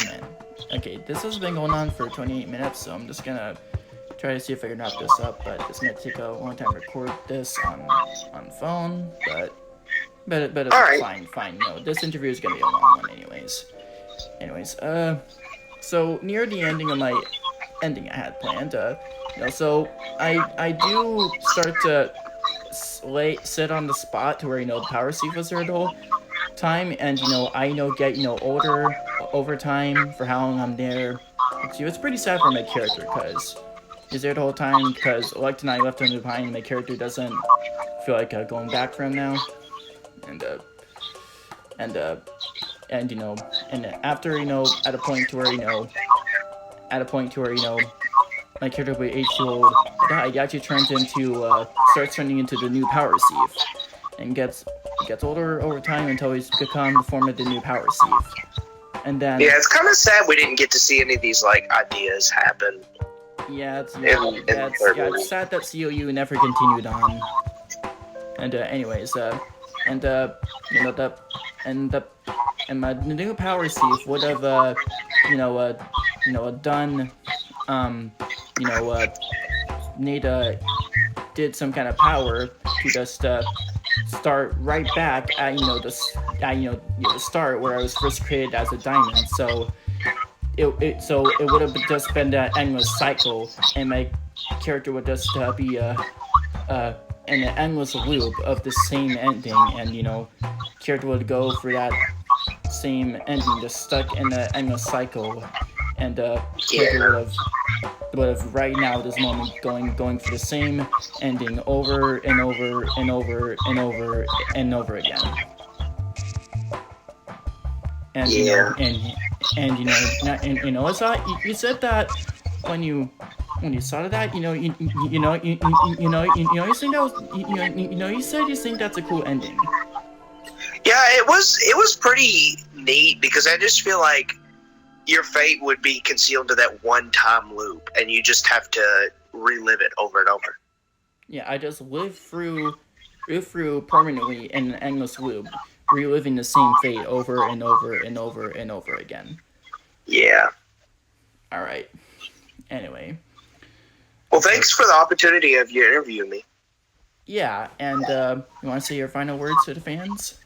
man. Okay, this has been going on for 28 minutes, so I'm just gonna try to see if I can wrap this up, but it's gonna take a long time to record this on phone, but All right. fine. No, this interview is gonna be a long one anyways. So near the ending of my ending I had planned, you know, so I do start to sit on the spot to where, you know, the Power Seed was there the whole time, and, you know, I, you know, get, you know, older over time for how long I'm there. It's pretty sad for my character, because he's there the whole time, because Electa and I left him behind, and my character doesn't feel like going back for him now. And you know, and after, you know, at a point to where, you know, my character will be age too old, he actually turns into, starts turning into the new Power Seed, and gets older over time until he's become the form of the new Power Seed. And then it's kind of sad we didn't get to see any of these, like, ideas happen. Yeah, it's sad that COU never continued on. And anyways, and you know, and my new Power Seed would have done Nada did some kind of power to just start right back at the start where I was first created as a diamond. So it would have just been that endless cycle, and my character would just be in an endless loop of the same ending, and, you know, character would go through that same ending, just stuck in the endless cycle, and character would have right now at this moment going for the same ending over and over and over and over and over again. And you know, and you know, it's not, you said that when you saw that, you said you think that's a cool ending. Yeah, it was pretty neat, because I just feel like your fate would be concealed to that one-time loop, and you just have to relive it over and over. Yeah, I just live through permanently in an endless loop, reliving the same fate over and over and over and over again. Yeah. All right. Anyway. Well, thanks for the opportunity of you interviewing me. Yeah, and you want to say your final words to the fans?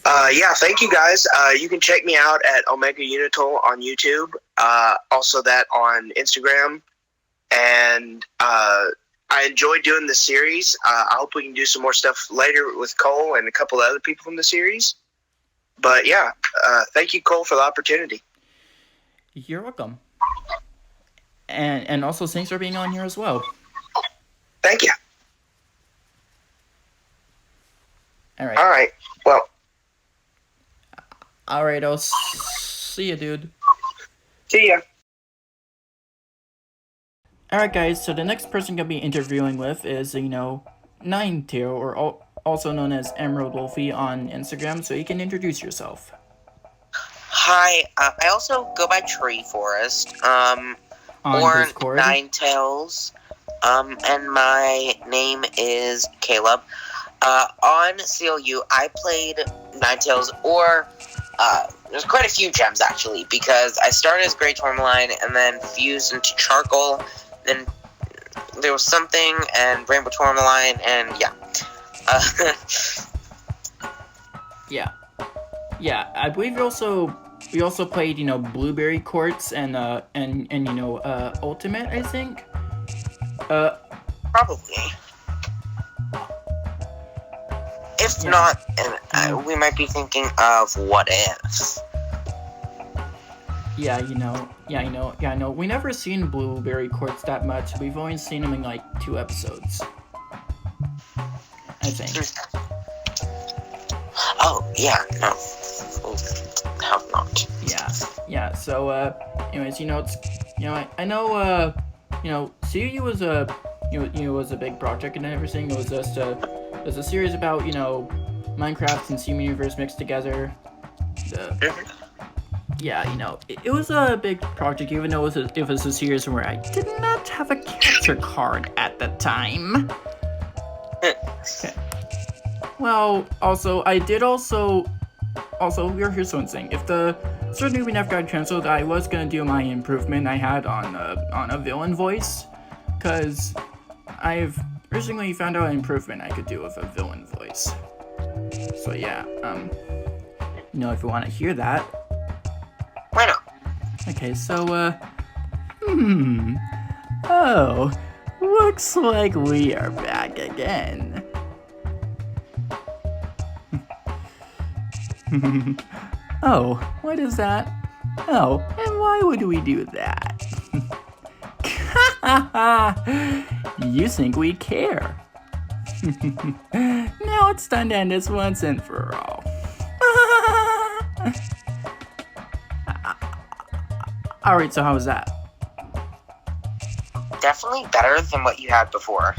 Yeah, thank you guys. You can check me out at Omega Unital on YouTube. Also that on Instagram. And I enjoyed doing the series. I hope we can do some more stuff later with Cole and a couple of other people from the series. But yeah, thank you, Cole, for the opportunity. You're welcome. And also thanks for being on here as well. Thank you. All right. All right. Well, All right. I'll see you, dude. see ya. Alright guys, so the next person gonna be interviewing with is, Ninetale, or also known as Emerald Wolfie on Instagram, so you can introduce yourself. Hi, I also go by Tree Forest, On or Discord. Ninetales, and my name is Caleb. On CLU, I played Ninetales, or, there's quite a few gems actually, because I started as Grey Tourmaline and then fused into Charcoal. Then there was something, and Rainbow Tourmaline, and yeah. Yeah, I believe we also played, Blueberry Courts and Ultimate, I think. Probably. If Yeah. not, and we might be thinking of What If. Yeah, I know. We never seen Blueberry Courts that much. We've only seen him in like 2 episodes, I think. Oh, yeah, no. Have not. Yeah. So, anyways, I know, CU was was a big project and everything. It was just it was a series about, Minecraft and Steam Universe mixed together. Yeah, it was a big project, even though it was a series where I did not have a capture card at the time. Okay. Well, also, here's one thing. If the certain movie never got canceled, I was gonna do my improvement I had on a villain voice, cause I've recently found out an improvement I could do with a villain voice. So yeah, if you want to hear that. Why not? Okay, so oh, looks like we are back again. Oh, what is that? Oh, and why would we do that? You think we care? Now it's time to end this once and for all. Alright, so how was that? Definitely better than what you had before.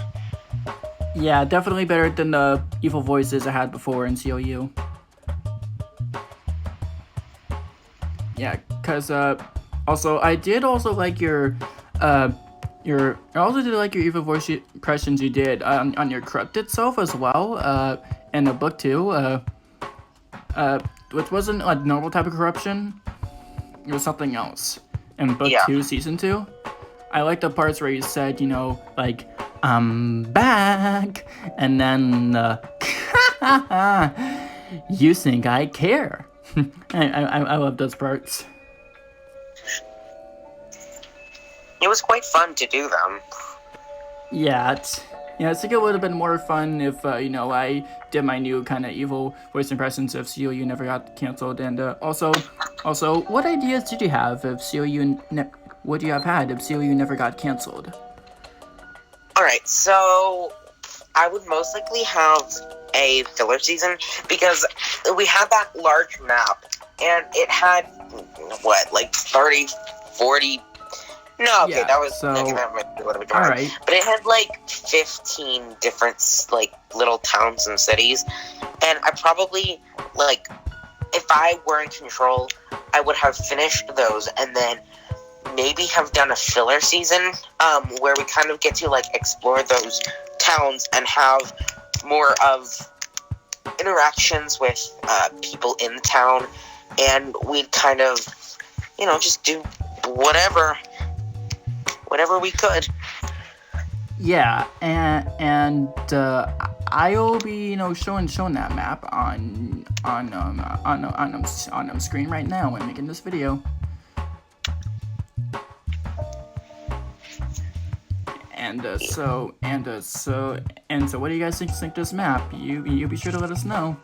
Yeah, definitely better than the evil voices I had before in COU. Yeah, cause also I did also like your I also did like your evil voice impressions you did on your Crypt itself as well, and the book too, which wasn't a normal type of corruption. It was something else. In book 2, season 2. I like the parts where you said, like, I'm back, and then, you think I care. I love those parts. It was quite fun to do them. Yeah, I think it would have been more fun if, I did my new kind of evil voice impressions if COU never got canceled. And also, what ideas did you have if would you have had if COU never got canceled? Alright, so I would most likely have a filler season because we had that large map and it had, 30, 40... No, okay, Yeah, that was so, a little bit dry. Alright. But it had 15 different little towns and cities, and I probably if I were in control, I would have finished those and then maybe have done a filler season where we kind of get to explore those towns and have more of interactions with people in the town, and we'd kind of just do whatever we could. Yeah, and I'll be showing that map on screen right now when making this video. And so what do you guys think this map? You be sure to let us know.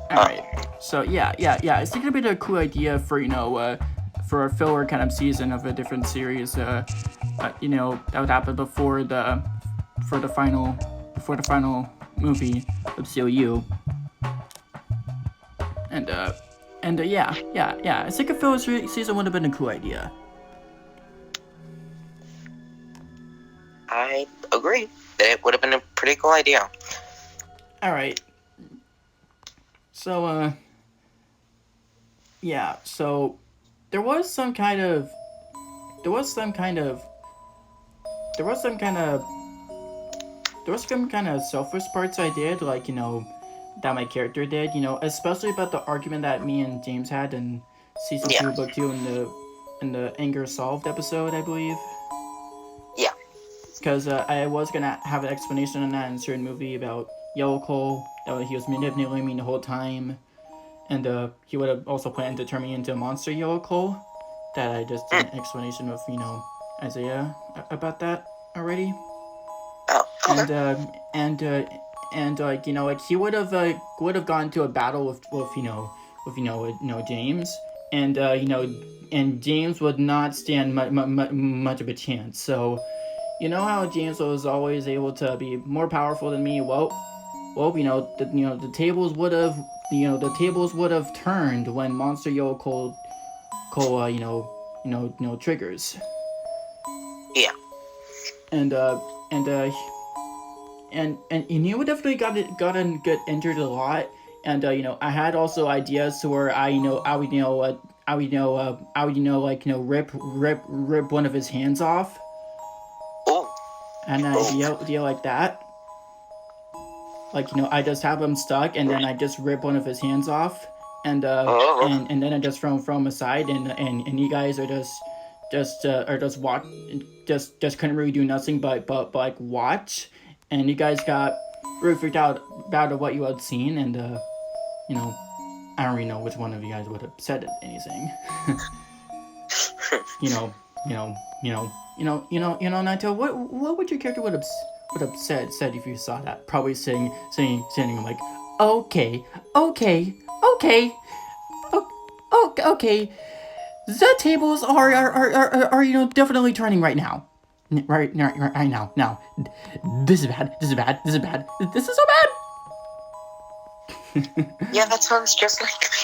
Alright. So yeah, I think it'd be a cool idea for for a filler kind of season of a different series, that would happen before the for the final movie of COU. And yeah. I think a filler season would have been a cool idea. I agree that it would have been a pretty cool idea. All right. So yeah. So there was some kind of selfish parts I did, like, you know, that my character did, you know, especially about the argument that me and James had in season 2, book 2, in the Anger Solved episode, I believe. Yeah. Because I was gonna have an explanation on that in a certain movie about Yellow Cole, that he was manipulating me the whole time, and he would have also planned to turn me into a monster Yellow Cole. That I just did an explanation of, you know, Isaiah about that already. Oh, okay. And like, you know, like he would have gone into a battle with James, and you know, and James would not stand much of a chance. So, you know how James was always able to be more powerful than me. Well, you know, the tables would have turned when Monster Yellow Cole triggers. Yeah. And he would definitely gotten get injured a lot, and you know, I had also ideas to where I would rip one of his hands off. Oh. And an idea like that. Like, you know, I just have him stuck, and then I just rip one of his hands off, and then I just throw him aside, and you guys are just couldn't really do nothing but like watch, and you guys got really freaked out about what you had seen, and you know, I don't really know which one of you guys would have said anything. Naito, what would your character would have said if you saw that? Probably saying like, okay, the tables are you know, definitely turning right now. Right now. Now, this is bad. This is so bad. Yeah, that sounds just like me.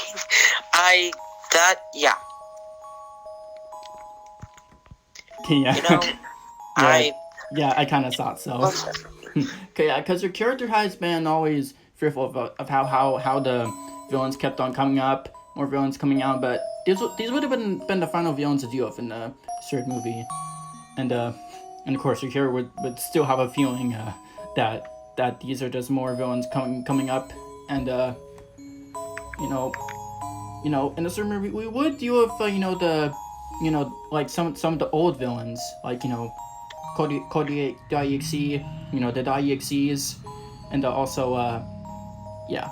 Yeah. Yeah. You know, I kind of thought so. Okay, yeah, because your character has been always fearful of how the villains kept on coming up, more villains coming out, but these would have been the final villains to deal with in the third movie, and of course your hero would still have a feeling that these are just more villains coming up, and you know, in the third movie we would deal with like some of the old villains, like, you know, Cody .exe, you know, the .exes, and also yeah,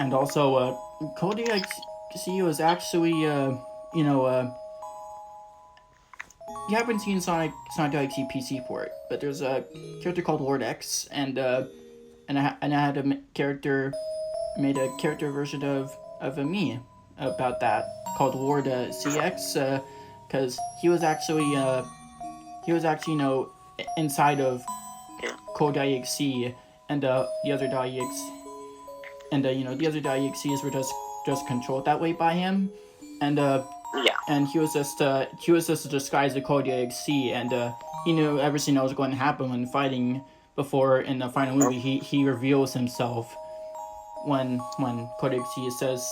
and also Cody .exe was actually you know, you haven't seen Sonic .exe PC port, but there's a character called Lord X, and I had a character version of me about that called Lord CX, because he was actually you know, inside of Code.exe, and the other .exe, and you know, the other .exes were just controlled that way by him, and and he was just a disguise of Code.exe, and he knew everything that was going to happen when fighting. Before, in the final movie, he reveals himself when Code.exe says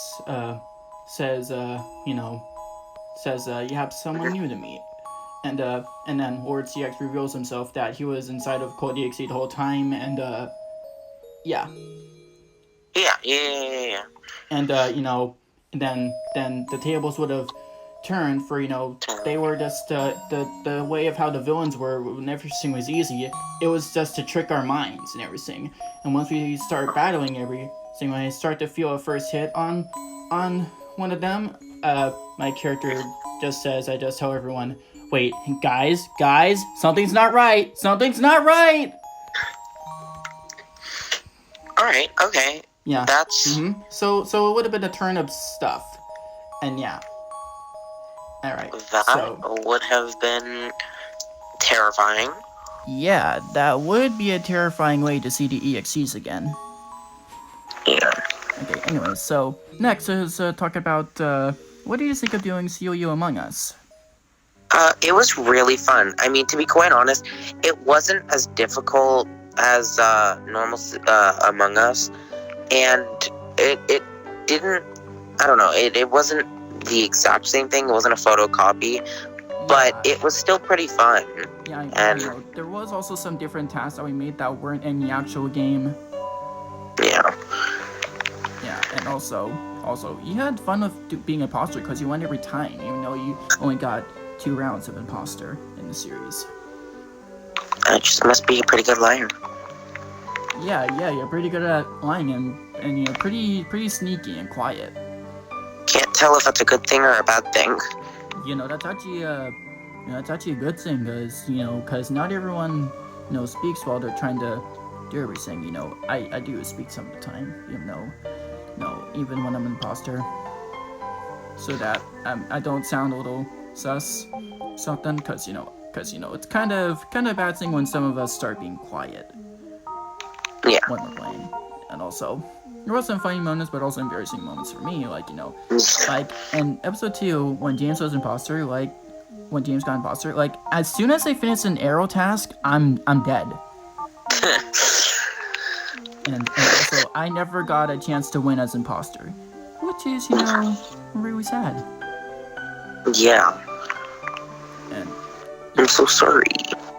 you have someone new to meet, and then Lord CX reveals himself that he was inside of Code.exe the whole time, and yeah. And you know, then the tables would have turned for, you know, they were just the way of how the villains were when everything was easy. It was just to trick our minds and everything. And once we start battling everything, when I start to feel a first hit on one of them, my character just says, I just tell everyone, wait, guys, something's not right. Alright, okay. Yeah. That's... Mm-hmm. So it would have been a turn of stuff. And yeah. Alright. That would have been terrifying. Yeah, that would be a terrifying way to see the EXEs again. Yeah. Okay, anyways, so next is talk about what do you think of doing COU Among Us? It was really fun. I mean, to be quite honest, it wasn't as difficult as normal Among Us, and it didn't. I don't know. It wasn't the exact same thing. It wasn't a photocopy, but it was still pretty fun. Yeah, and you know, there was also some different tasks that we made that weren't in the actual game. Yeah. Yeah, and also you had fun with being imposter because you won every time, even though you only got 2 rounds of imposter in the series. I just must be a pretty good liar. Yeah, you're pretty good at lying and you're pretty sneaky and quiet. Can't tell if that's a good thing or a bad thing. You know, that's actually a good thing because not everyone speaks while they're trying to do everything. You know, I do speak some of the time, even when I'm an imposter, so that I don't sound a little sus something, because it's kind of a bad thing when some of us start being quiet. Yeah. When we're playing. And also, there were some funny moments, but also embarrassing moments for me, like in episode 2, when James was imposter, when James got imposter, as soon as I finished an arrow task, I'm dead. And also, I never got a chance to win as imposter, which is, really sad. Yeah. And I'm so sorry.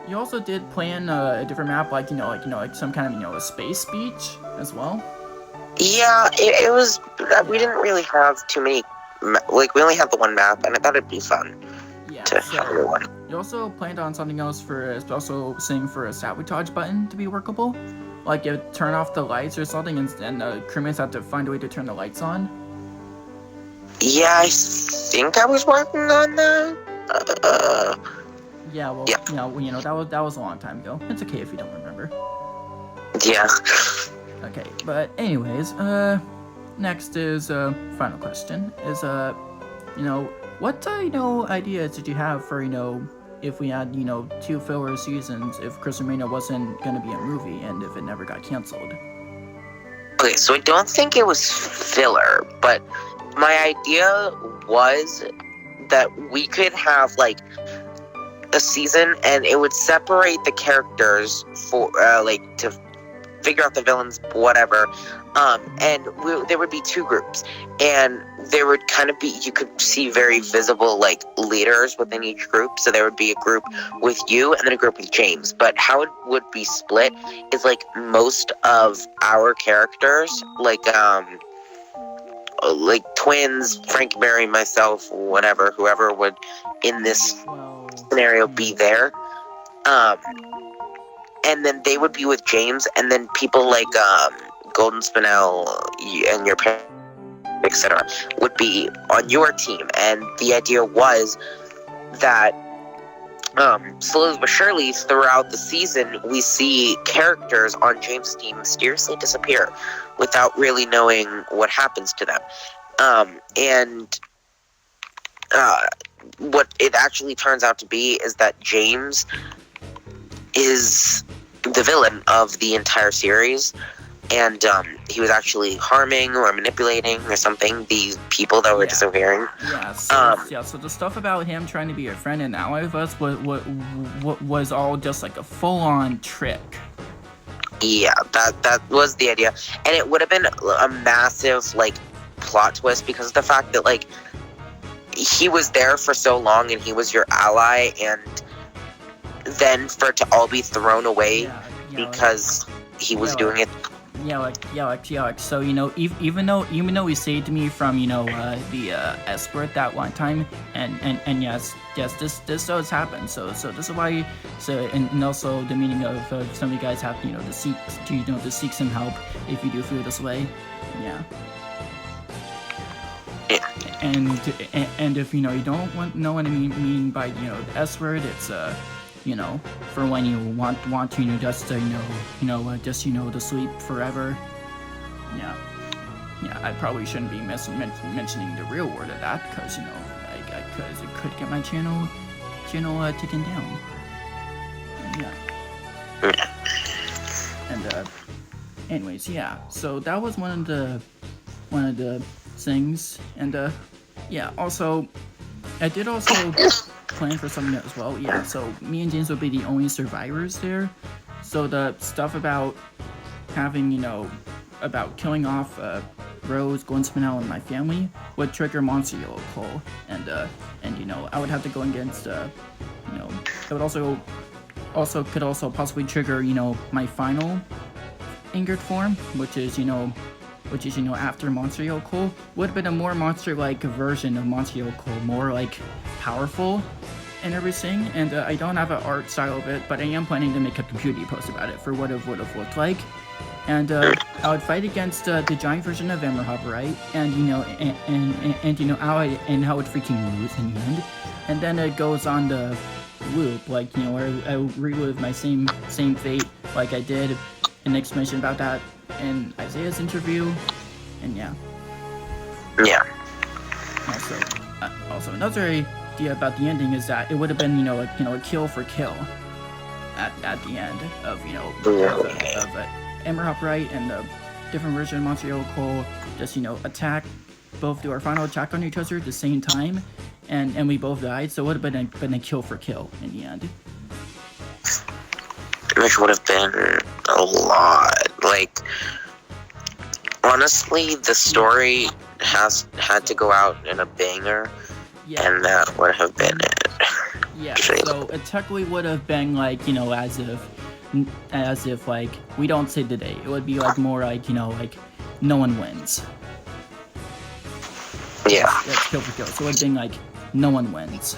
you also did plan a different map, like some kind of, a space beach as well. Yeah, it was. We didn't really have too many. We only had the one map, and I thought it'd be fun to have everyone. You also planned on something else for a sabotage button to be workable. Like, you turn off the lights or something, and crewmates have to find a way to turn the lights on. Yeah, I think I was working on that. Yeah, well, that was a long time ago. It's okay if you don't remember. Yeah. Okay, but anyways, next is final question is what ideas did you have for if we had 2 filler seasons, if Quizlemania wasn't gonna be a movie and if it never got canceled? Okay, so I don't think it was filler, but my idea was that we could have a season and it would separate the characters for to figure out the villains, whatever, and there would be 2 groups, and there would kind of be, you could see very visible leaders within each group. So there would be a group with you and then a group with James, but how it would be split is most of our characters, twins, Frank, Barry, myself, whoever would in this scenario be there, and then they would be with James, and then people like Golden Spinel and your parents, etc., would be on your team. And the idea was that slowly but surely throughout the season, we see characters on James' team mysteriously disappear without really knowing what happens to them. And what it actually turns out to be is that James is the villain of the entire series, and he was actually harming or manipulating or something these people that were disappearing. So the stuff about him trying to be a friend and ally of us was all just a full-on trick. Yeah, that was the idea, and it would have been a massive plot twist because of the fact that he was there for so long and he was your ally, and then for it to all be thrown away because he was doing it. So even though he saved me from the S word that one time, and yes, this does happen. So this is why. And also the meaning of some of you guys have to seek some help if you do feel this way. Yeah. And if you don't know what I mean by the S word, it's for when you want to just to sleep forever. Yeah, I probably shouldn't be mentioning the real word of that because because it could get my channel taken down. Yeah. Yeah. And anyways, yeah. So that was one of the things, and yeah. Also, I did also plan for something as well. Yeah. So me and James would be the only survivors there. So the stuff about having, about killing off Rose, Gwen Spinell, and my family would trigger Monster Yellow Cole, and I would have to go against it would also could also possibly trigger my final angered form, which is after Monster Yellow Cole. Would have been a more monster-like version of Monster Yellow Cole, more like powerful and everything. And I don't have an art style of it, but I am planning to make a community post about it for what it would have looked like. And I would fight against the giant version of Emerhub, right? And how it would freaking lose in the end. And then it goes on the loop, like where I relive my same fate, like I did an explanation about that in Isaiah's interview, and yeah. Yeah. Also another idea about the ending is that it would have been a kill for kill at the end of Emerhub, right, and the different version of Monster Yellow Cole just attack, both do our final attack on each other at the same time, and we both died, so it would have been a kill for kill in the end. Which would have been a lot. Like, honestly, the story had to go out in a banger, and that would have been it. Yeah, so it technically would have been like, as if like we don't save the day. It would be like more like like no one wins. Yeah. That's kill for kill. So it would have been like no one wins.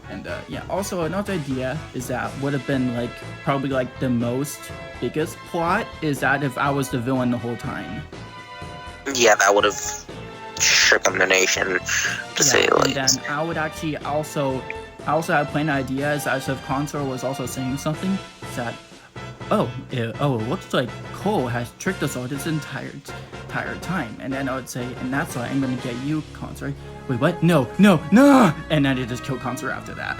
And yeah, also another idea is that would have been like probably like the biggest plot is that if I was the villain the whole time. Yeah, that would have shook the nation, to say the least. And then I would actually also had planned ideas as if Consor was also saying something that it looks like Cole has tricked us all this entire time, and then I would say, and that's why I'm gonna get you, Consor. Wait, what? No! And then it just killed Consor after that.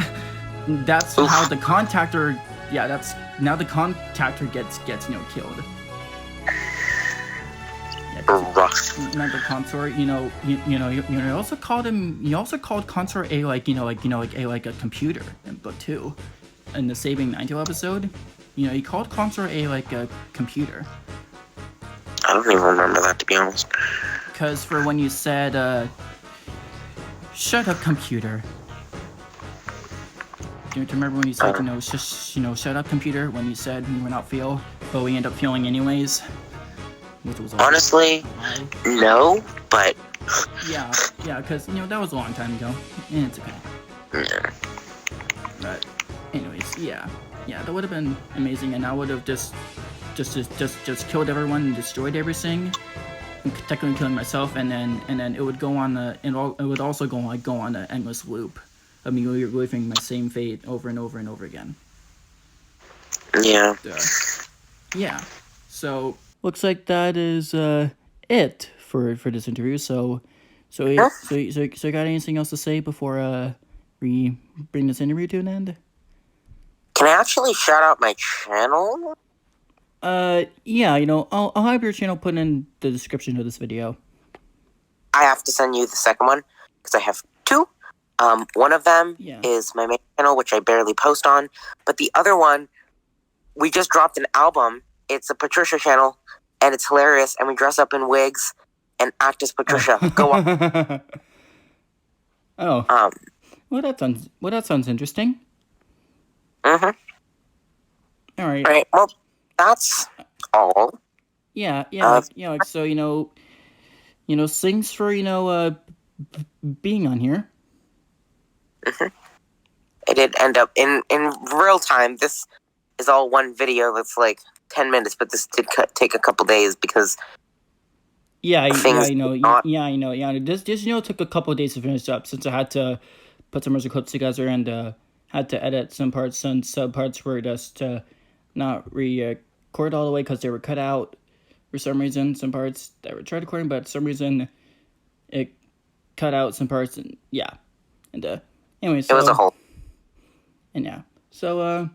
That's how the contactor. Yeah, that's now the contactor gets killed. Rough. Remember Consor? You also called him. You also called Consor a computer in book 2, in the Saving Nightale episode. You called Consor a computer. I don't even remember that, to be honest. Because for when you said, shut up, computer. Do you remember when you said, shut up, computer, when you said we were not feel, but we end up feeling anyways? Which was honestly, no, but... Yeah, because, that was a long time ago, and it's okay. Yeah. But, anyways, yeah, that would have been amazing, and I would have just killed everyone and destroyed everything, and technically killing myself, and then it would go on it would also go on an endless loop of me reliving my same fate over and over and over again. Yeah. Yeah. So looks like that is it for this interview. So you got anything else to say before we bring this interview to an end? Can I actually shout out my channel? Yeah, I'll have your channel put in the description of this video. I have to send you the second one, because I have 2. One of them is my main channel, which I barely post on, but the other one, we just dropped an album. It's a Patricia channel, and it's hilarious, and we dress up in wigs and act as Patricia. Go on. Oh. Well, that sounds interesting. Mm-hmm. All right. All right. Well, that's all. Yeah. So thanks for being on here. Mm-hmm. I did end up in real time. This is all one video that's like 10 minutes, but this did take a couple days because. Yeah, I know. This took a couple of days to finish up since I had to put some clips together and had to edit some parts, and some parts were just not record all the way because they were cut out for some reason. Some parts that were tried recording, but for some reason it cut out some parts, and yeah. And anyway, so it was a whole. And yeah, So,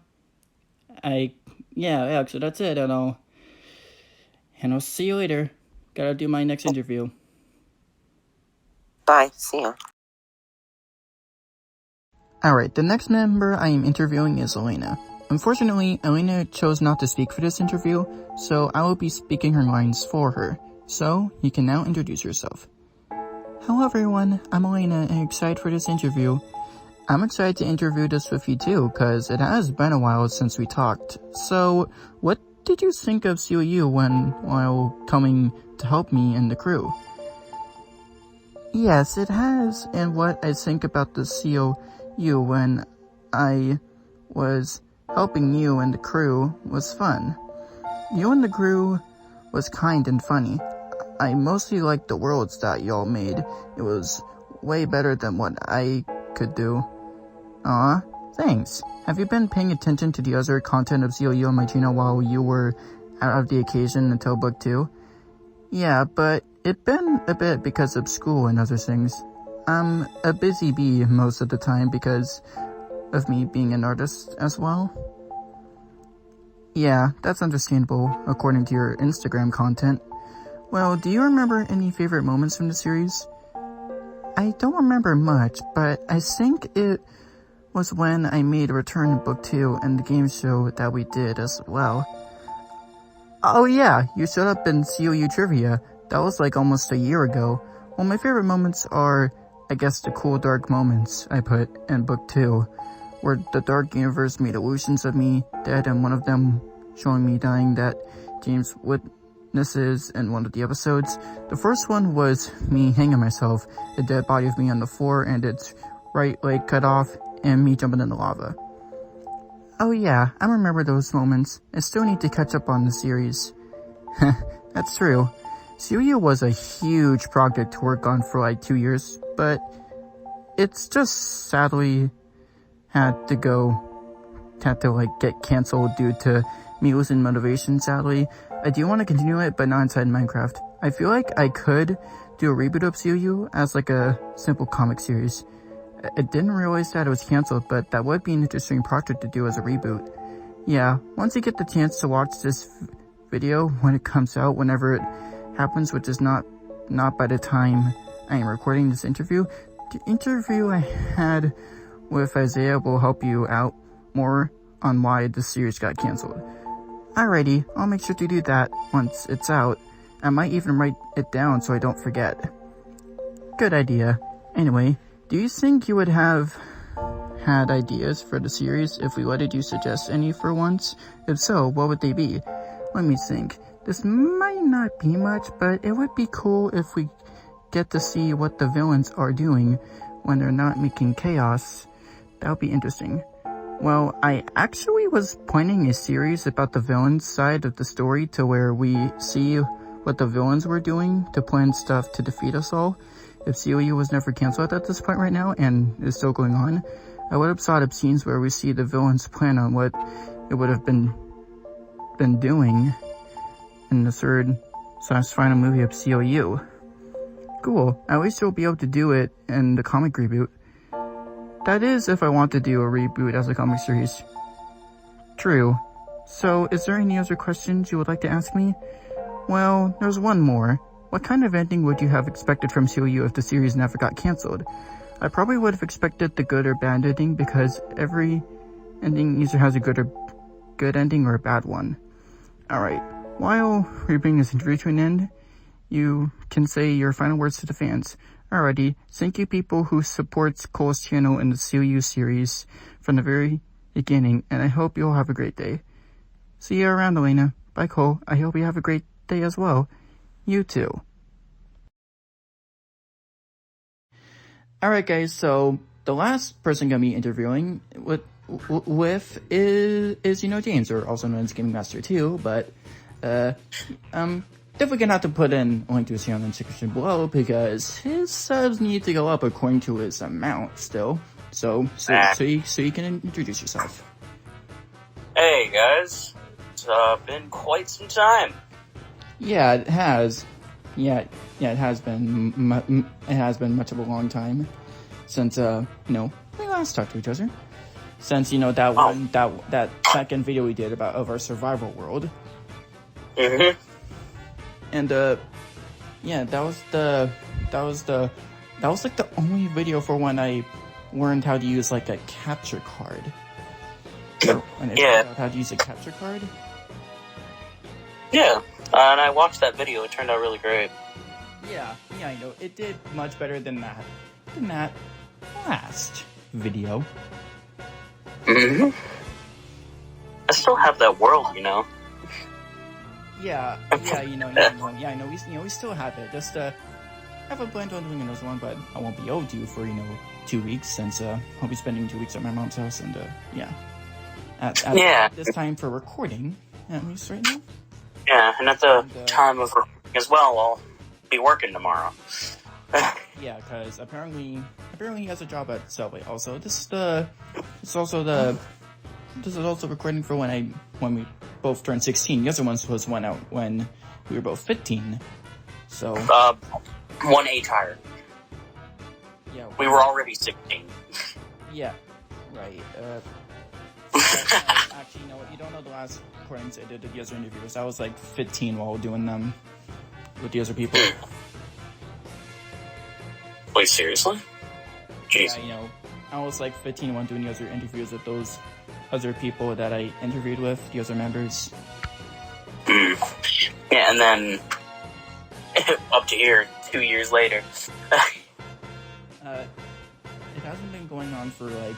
so that's it, and I'll see you later. Gotta do my next interview. Bye. See ya. Alright, the next member I am interviewing is Elena. Unfortunately, Elena chose not to speak for this interview, so I will be speaking her lines for her. So, you can now introduce yourself. Hello everyone, I'm Elena and excited for this interview. I'm excited to interview this with you too, cause it has been a while since we talked. So, what did you think of COU while coming to help me and the crew? Yes, it has, and what I think about the COU when I was helping you and the crew was fun. You and the crew was kind and funny. I mostly liked the worlds that y'all made. It was way better than what I could do. Aw, thanks. Have you been paying attention to the other content of COU on my channel while you were out of the occasion until book 2? Yeah, but it been a bit because of school and other things. I'm a busy bee most of the time because of me being an artist as well. Yeah, that's understandable according to your Instagram content. Well, do you remember any favorite moments from the series? I don't remember much, but I think it was when I made a return in book 2 and the game show that we did as well. Oh yeah, you showed up in COU Trivia. That was like almost a year ago. Well, my favorite moments are, I guess, the cool dark moments I put in book 2, where the dark universe made illusions of me dead and one of them showing me dying that James witnesses in one of the episodes. The first one was me hanging myself, a dead body of me on the floor and its right leg cut off, and me jumping in the lava. Oh yeah, I remember those moments. I still need to catch up on the series. That's true. COU was a huge project to work on for like 2 years, but it's just sadly had to get canceled due to me losing motivation, sadly. I do want to continue it, but not inside Minecraft. I feel like I could do a reboot of COU as like a simple comic series. I didn't realize that it was canceled, but that would be an interesting project to do as a reboot. Yeah, once you get the chance to watch this video when it comes out, whenever it happens, which is not by the time I am recording this interview, the interview I had with Isaiah will help you out more on why this series got canceled. Alrighty, I'll make sure to do that once it's out. I might even write it down so I don't forget. Good idea. Anyway, do you think you would have had ideas for the series if we letted you suggest any for once? If so, what would they be? Let me think. This might not be much, but it would be cool if we get to see what the villains are doing when they're not making chaos. That would be interesting. Well, I actually was planning a series about the villains side of the story to where we see what the villains were doing to plan stuff to defeat us all. If COU was never canceled at this point right now and is still going on, I would have thought of scenes where we see the villains plan on what it would have been doing in the third/final movie of COU. Cool, at least you'll be able to do it in the comic reboot. That is if I want to do a reboot as a comic series. True. So, is there any other questions you would like to ask me? Well, there's one more. What kind of ending would you have expected from COU if the series never got cancelled? I probably would have expected the good or bad ending because every ending either has a good ending or a bad one. Alright, while we bring this interview to an end, you can say your final words to the fans. Alrighty, thank you people who supports Cole's channel in the COU series from the very beginning, and I hope you'll have a great day. See you around, Elena. Bye, Cole. I hope you have a great day as well. You too. Alright guys, so the last person gonna be interviewing with is James, or also known as Gaming Master 2, but definitely gonna have to put in a link to his channel in the description below because his subs need to go up according to his amount still. So you can introduce yourself. Hey guys, it's been quite some time. Yeah, it has. Yeah, it has been. It has been much of a long time since we last talked to each other. since that one that second video we did of our survival world. Mm-hmm. And yeah, that was like the only video for when I learned how to use like a capture card. When I found out how to use a capture card. Yeah, and I watched that video. It turned out really great. Yeah, I know. It did much better than that last video. Mm-hmm. I still have that world, Yeah, I know. We still have it. Just I haven't planned on doing another one, but I won't be able to for 2 weeks since I'll be spending 2 weeks at my mom's house, and at this time for recording, at least right now. Yeah, and at the time of recording as well, I'll be working tomorrow. Yeah, because apparently he has a job at Subway. Also, this is also recording for when we both turned 16. The other one was went out when we were both 15. So 1 age higher. Yeah, we were already 16. Yeah, right. Actually, you know what? You don't know the last recordings I did of the other interviews. I was like 15 while doing them with the other people. Wait, seriously? Jeez. Yeah, I was like 15 when doing the other interviews with those other people that I interviewed with, the other members. Yeah, and then up to here, 2 years later. It hasn't been going on for like.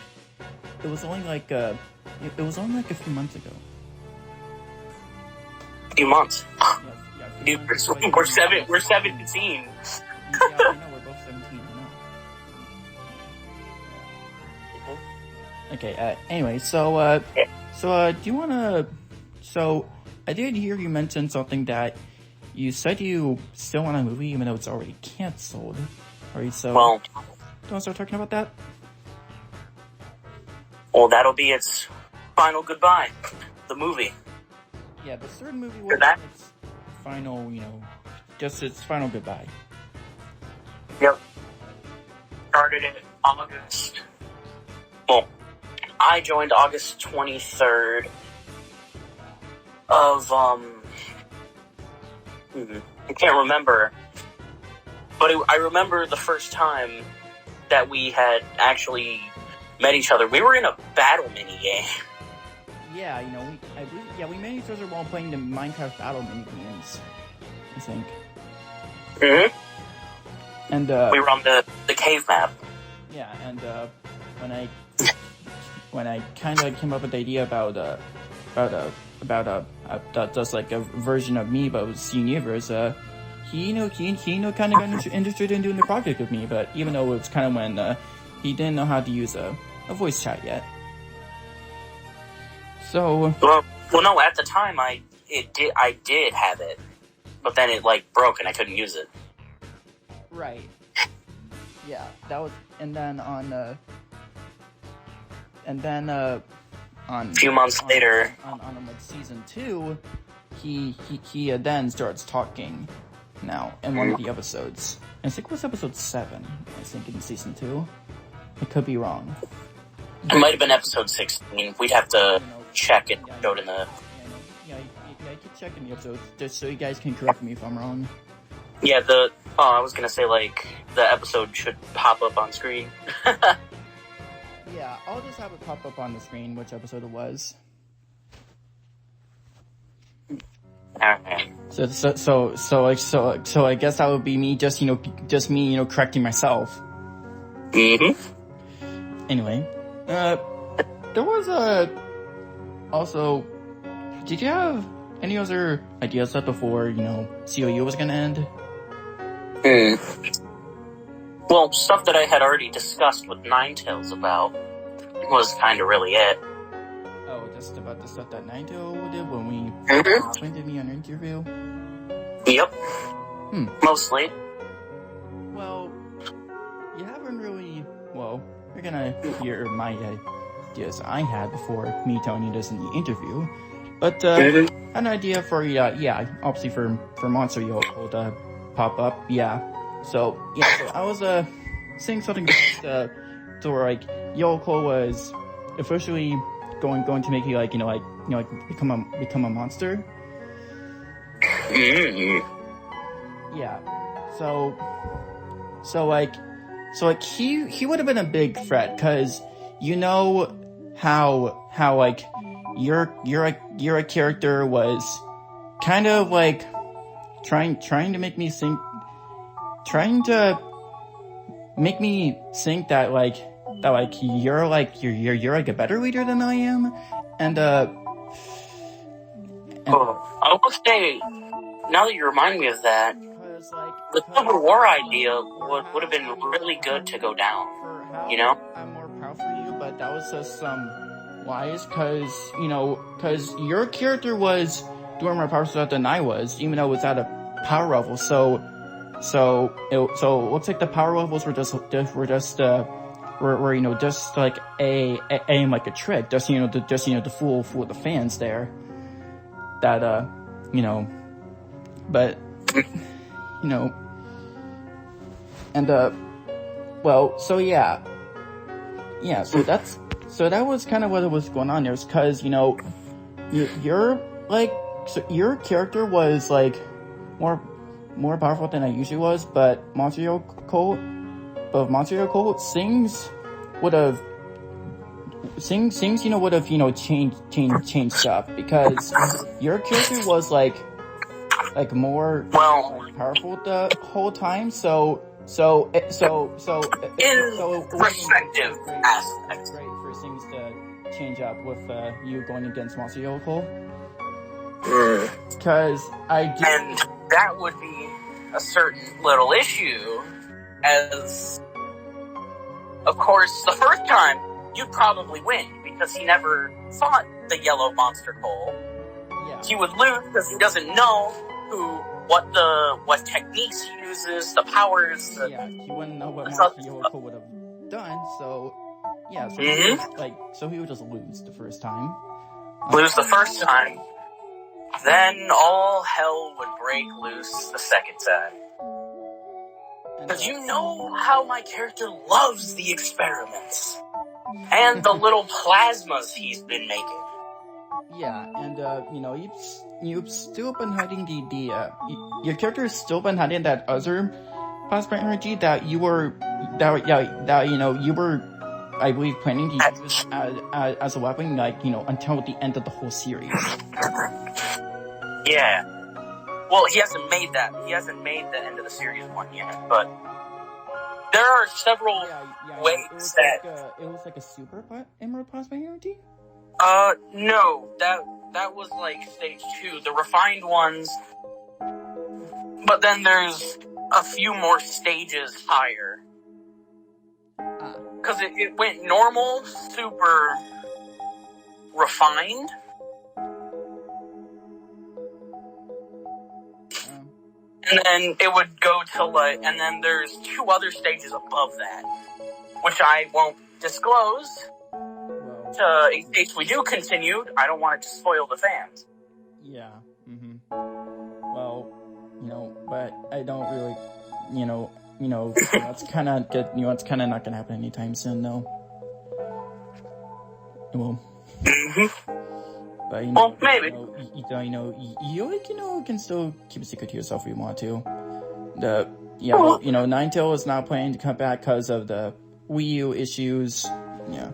It was only like a few months ago. A few months. Yeah, Dude, we're 17. Yeah, I know, we're both 17. I know. Okay. Anyway, so do you wanna? So I did hear you mention something that you said you still want a movie even though it's already canceled. Alright, so. Well. Do you want to start talking about that? Well, that'll be its final goodbye. The movie. Yeah, the third movie For was that? its final, just its final goodbye. Yep. Started in August. Well, I joined August 23rd of, I can't remember. But I remember the first time that we had actually met each other. We were in a battle minigame. Yeah, we met each other while playing the Minecraft battle mini games, I think. Mm-hmm. And we were on the cave map. Yeah, and when I kind of came up with the idea about just like a version of me, but with Universe, he kind of got interested in doing the project with me, but even though it was kind of when he didn't know how to use a voice chat yet. So well, no. At the time, I did have it, but then it broke and I couldn't use it. Right. Yeah, that was, and then on a few months later, on like season 2, he then starts talking. Now in one of the episodes, I think it was episode 7. I think in season 2. I could be wrong. It might have been episode 16. We'd have to check it. Go in the. Yeah, I keep checking the episodes just so you guys can correct me if I'm wrong. Yeah, I was gonna say the episode should pop up on screen. Yeah, I'll just have it pop up on the screen which episode it was. Okay. So I guess that would be me just correcting myself. Mm-hmm. Anyway, there was also, did you have any other ideas that before, COU was gonna end? Well, stuff that I had already discussed with Ninetales about was kind of really it. Oh, just about the stuff that Ninetale did when we went me on an interview? Yep. Mostly. Well, you haven't really, you're gonna hear my ideas I had before me telling you this in the interview. But, an idea for, obviously for Monster Yoko to pop up, So I was, saying something about, Yoko was officially going to make you become a monster. Yeah. So he would have been a big threat, because you know how like your character was kind of like trying to make me think that you're like a better leader than I am, and I will say, now that you remind me of that, the Civil War idea would have been really good to go down. You know? I'm more proud for you, but that was just some lies, because your character was doing more power stuff than I was, even though it was at a power level. So it looks like the power levels were just like a trick, just to fool the fans there. That but and so that was kind of what was going on there, because your character was like more powerful than I usually was, but Monster Colt Sings would have changed stuff, because your character was like more powerful the whole time, so respective aspects. Great for things to change up with you going against Monster Yoko. Because and that would be a certain little issue, as of course the first time you'd probably win, because he never fought the yellow monster Cole. Yeah. He would lose because he doesn't know what techniques he uses, the powers. He wouldn't know what Monster Yoko would have done, so he would just lose the first time. Lose the first time, then all hell would break loose the second time. Because you know how my character loves the experiments and the little plasmas he's been making. Yeah, and you've still been hiding your character has still been hiding that other plasma energy that you were, I believe, planning to use as a weapon, until the end of the whole series. Yeah. Well, he hasn't made the end of the series one yet, but there are several ways that it was like a super emerald plasma energy. No, that was like stage 2, the refined ones. But then there's a few more stages higher. Because it went normal, super, refined. And then it would go to and then there's 2 other stages above that, which I won't disclose. In case we do continue, I don't want it to spoil the fans. Yeah. Well, but I don't really, it's kind of good. It's kind of not gonna happen anytime soon, though. Well. But well, maybe. You can still keep a secret to yourself if you want to. Ninetale is not planning to come back because of the Wii U issues. Yeah.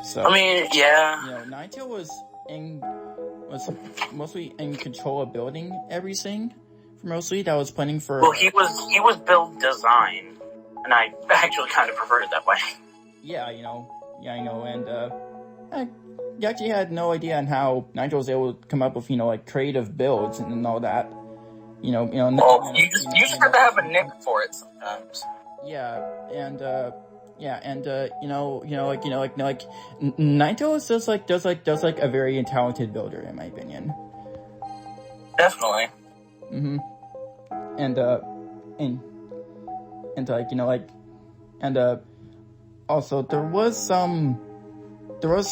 So I mean, yeah. Ninetale was mostly in control of building everything. Mostly, that was planning for. Well, he was build design, and I actually kind of preferred it that way. Yeah, I know, and you actually had no idea on how Nigel was able to come up with creative builds and all that. You just have to have a nick for it sometimes. Yeah, and Naito is does a very talented builder, in my opinion. Definitely. Also there are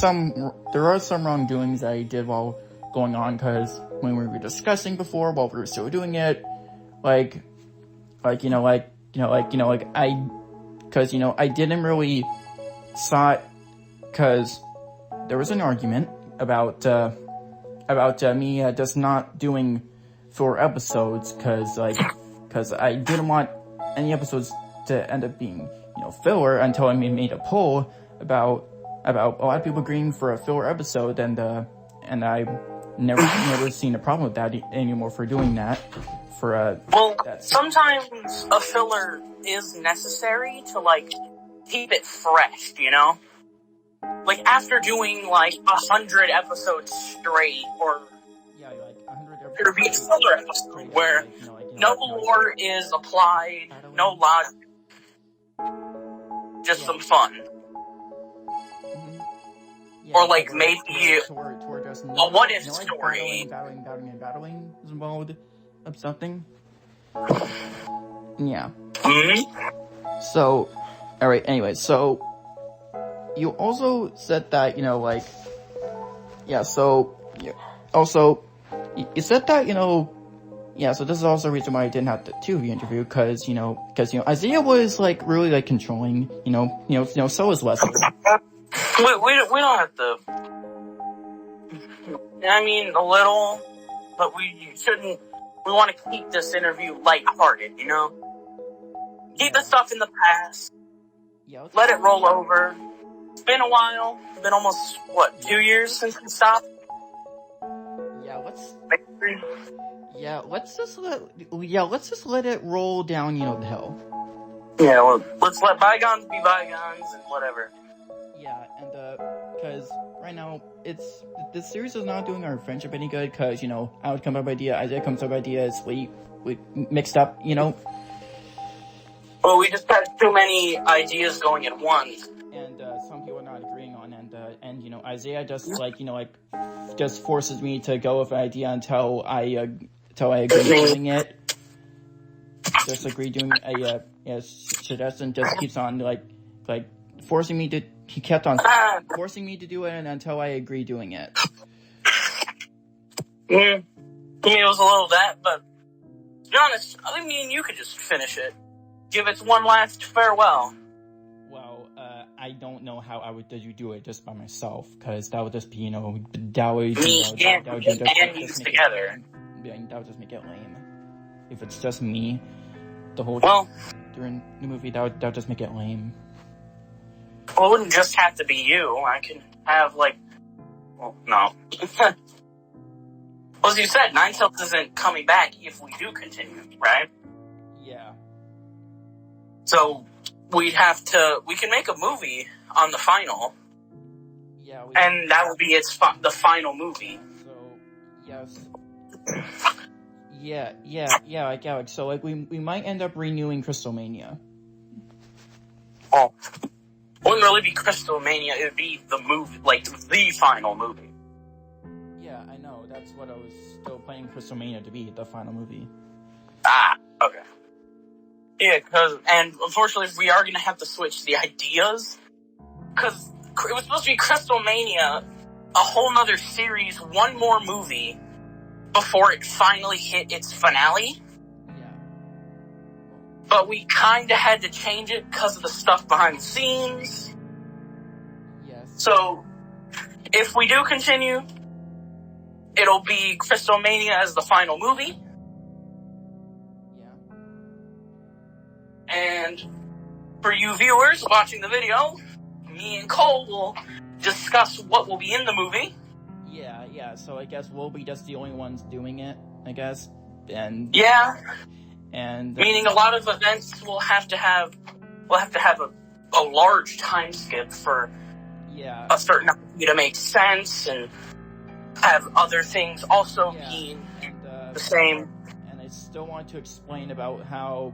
some wrongdoings that I did while going on, because when we were discussing before, while we were still doing it, I didn't really saw it because there was an argument about me just not doing 4 episodes because I didn't want any episodes to end up being filler until I made a poll about a lot of people agreeing for a filler episode, and I never seen a problem with that anymore for doing that. Sometimes a filler is necessary to keep it fresh, Like after doing 100 episodes straight, or 100 there'd be a filler episode where no lore is applied, no logic, just some fun. Or maybe a what-if story. Battling mode of something. Yeah. So, alright, anyway, so you also said that, you said that, so this is also the reason why I didn't have the 2 interview, because Isaiah was, really, controlling, so was Wesley. We don't have to. I mean, a little, but we shouldn't. We want to keep this interview lighthearted, Keep the stuff in the past. Let it roll over. It's been a while. It's been almost, 2 years since we stopped? Let's just let it roll down, the hill. Yeah, well, let's let bygones be bygones and whatever. Yeah, and because right now this series is not doing our friendship any good, because I would come up with idea, Isaiah comes up with ideas, we mixed up, Well, we just had too many ideas going at once, and some people are not agreeing on, and Isaiah just just forces me to go with an idea until I agree doing it. Just agree doing a suggestion, just keeps on forcing me to. He kept on forcing me to do it until I agree doing it. I mean, it was a little that, but to be honest, I mean, you could just finish it. Give it one last farewell. Well, I don't know how I would do it just by myself, because that would just be, that would just together. That would just make it lame. If it's just me, the whole during the movie, that would just make it lame. Well, it wouldn't just have to be you. I can have, no. Well, as you said, Ninetales isn't coming back if we do continue, right? Yeah. So, we can make a movie on the final. Yeah. And that will be the final movie. So, yes. Yeah, so, we might end up renewing Crystalmania. Oh. It wouldn't really be Crystalmania, it would be the movie, the final movie. Yeah, I know, that's what I was still planning Crystalmania to be, the final movie. Ah, okay. Yeah, and unfortunately we are gonna have to switch the ideas, because it was supposed to be Crystalmania, a whole nother series, one more movie, before it finally hit its finale. But we kinda had to change it because of the stuff behind the scenes. Yes. So, if we do continue, it'll be Crystalmania as the final movie. Yeah. And for you viewers watching the video, me and Cole will discuss what will be in the movie. Yeah, so I guess we'll be just the only ones doing it, I guess. And yeah. And meaning a lot of events will have to have a large time skip for a certain idea to make sense, and have other things also be the same. And I still want to explain about how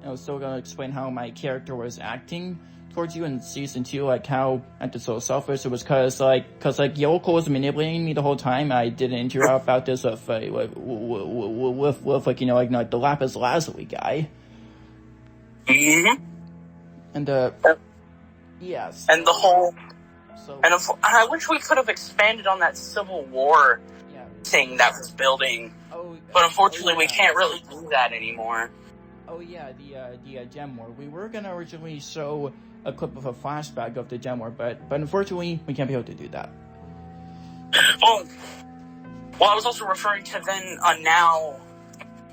I was still gonna explain how my character was acting towards you in season 2, how I acted so selfish. It was cause Yoko was manipulating me the whole time. I did an interview about this with the Lapis Lazuli guy. Mm-hmm. And yes. And the whole. So. And I wish we could have expanded on that Civil War thing that was building. But unfortunately, we can't really do that anymore. Oh yeah, the Gem War. We were gonna originally show a clip of a flashback of the Gem War, but unfortunately we can't be able to do that. Well, I was also referring to then now.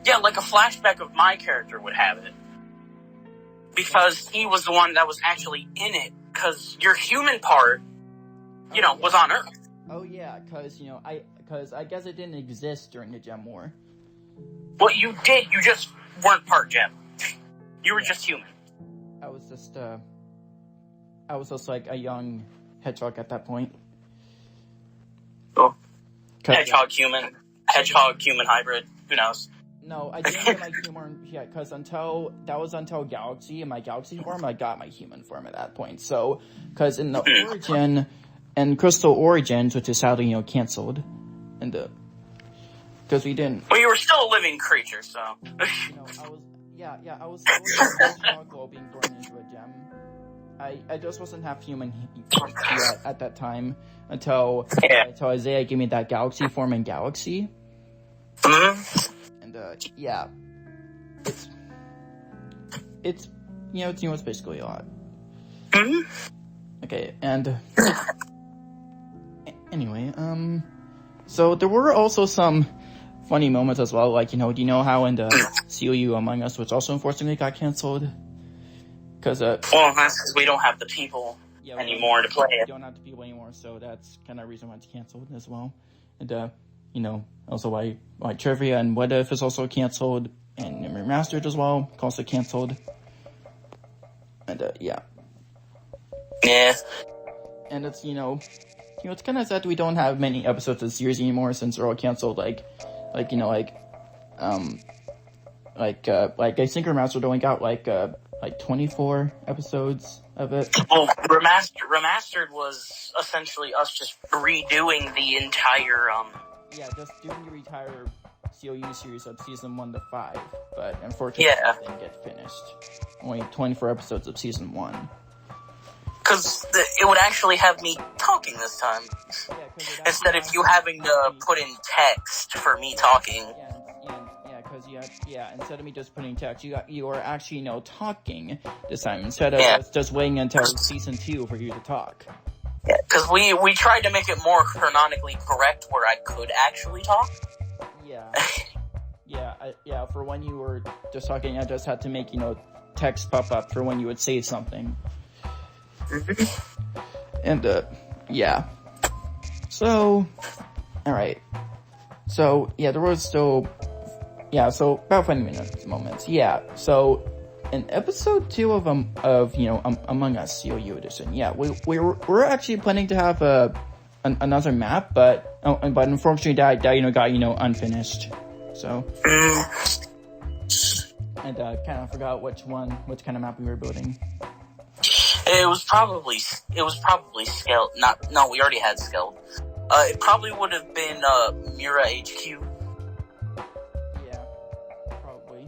Yeah, like a flashback of my character would have it. Because he was the one that was actually in it. Because your human part, was on Earth. Oh yeah, because I guess it didn't exist during the Gem War. Well, you did. You just weren't part Gem. You were just human. I was just like a young hedgehog at that point. Cool. Hedgehog human hybrid. Who knows? No, I didn't get my human yet, because until Galaxy, in my Galaxy form, I got my human form at that point. So, because in the Origin, and Crystal Origins, which is sadly, canceled, and because we didn't. Well, you were still a living creature, so. I was a hedgehog while being born into a gem. I just wasn't half human yet at that time until Isaiah gave me that Galaxy form in Galaxy. Mm-hmm. And it's it's basically a lot. Mm-hmm. Okay, and anyway, so there were also some funny moments as well, like, do you know how in the COU Among Us, which also unfortunately got canceled? Because that's because we don't have the people anymore to play it. We don't have the people anymore, so that's kind of the reason why it's canceled as well. And also why Trivia and What If is also canceled, and Remastered as well, also canceled. And yeah. And it's it's kind of sad we don't have many episodes of the series anymore since they're all canceled. Like I think Remastered only got like 24 episodes of it. Well, Remastered was essentially us just redoing the entire just doing the entire COU series of season 1 to 5, but unfortunately it didn't get finished. Only 24 episodes of season 1. Because it would actually have me talking this time. Instead of you having to put in text for me talking. Because instead of me just putting text, you are actually talking this time instead of just waiting until season 2 for you to talk. Yeah, because we tried to make it more canonically correct where I could actually talk. For when you were just talking, I just had to make text pop up for when you would say something. And so alright, so there was still so about 20 moments. So in episode 2 of Among Us COU edition, we're actually planning to have another map, but unfortunately that got unfinished. So and kind of forgot which kind of map we were building. It was probably Skeld. No, we already had Skeld. It probably would have been Mira HQ. Probably.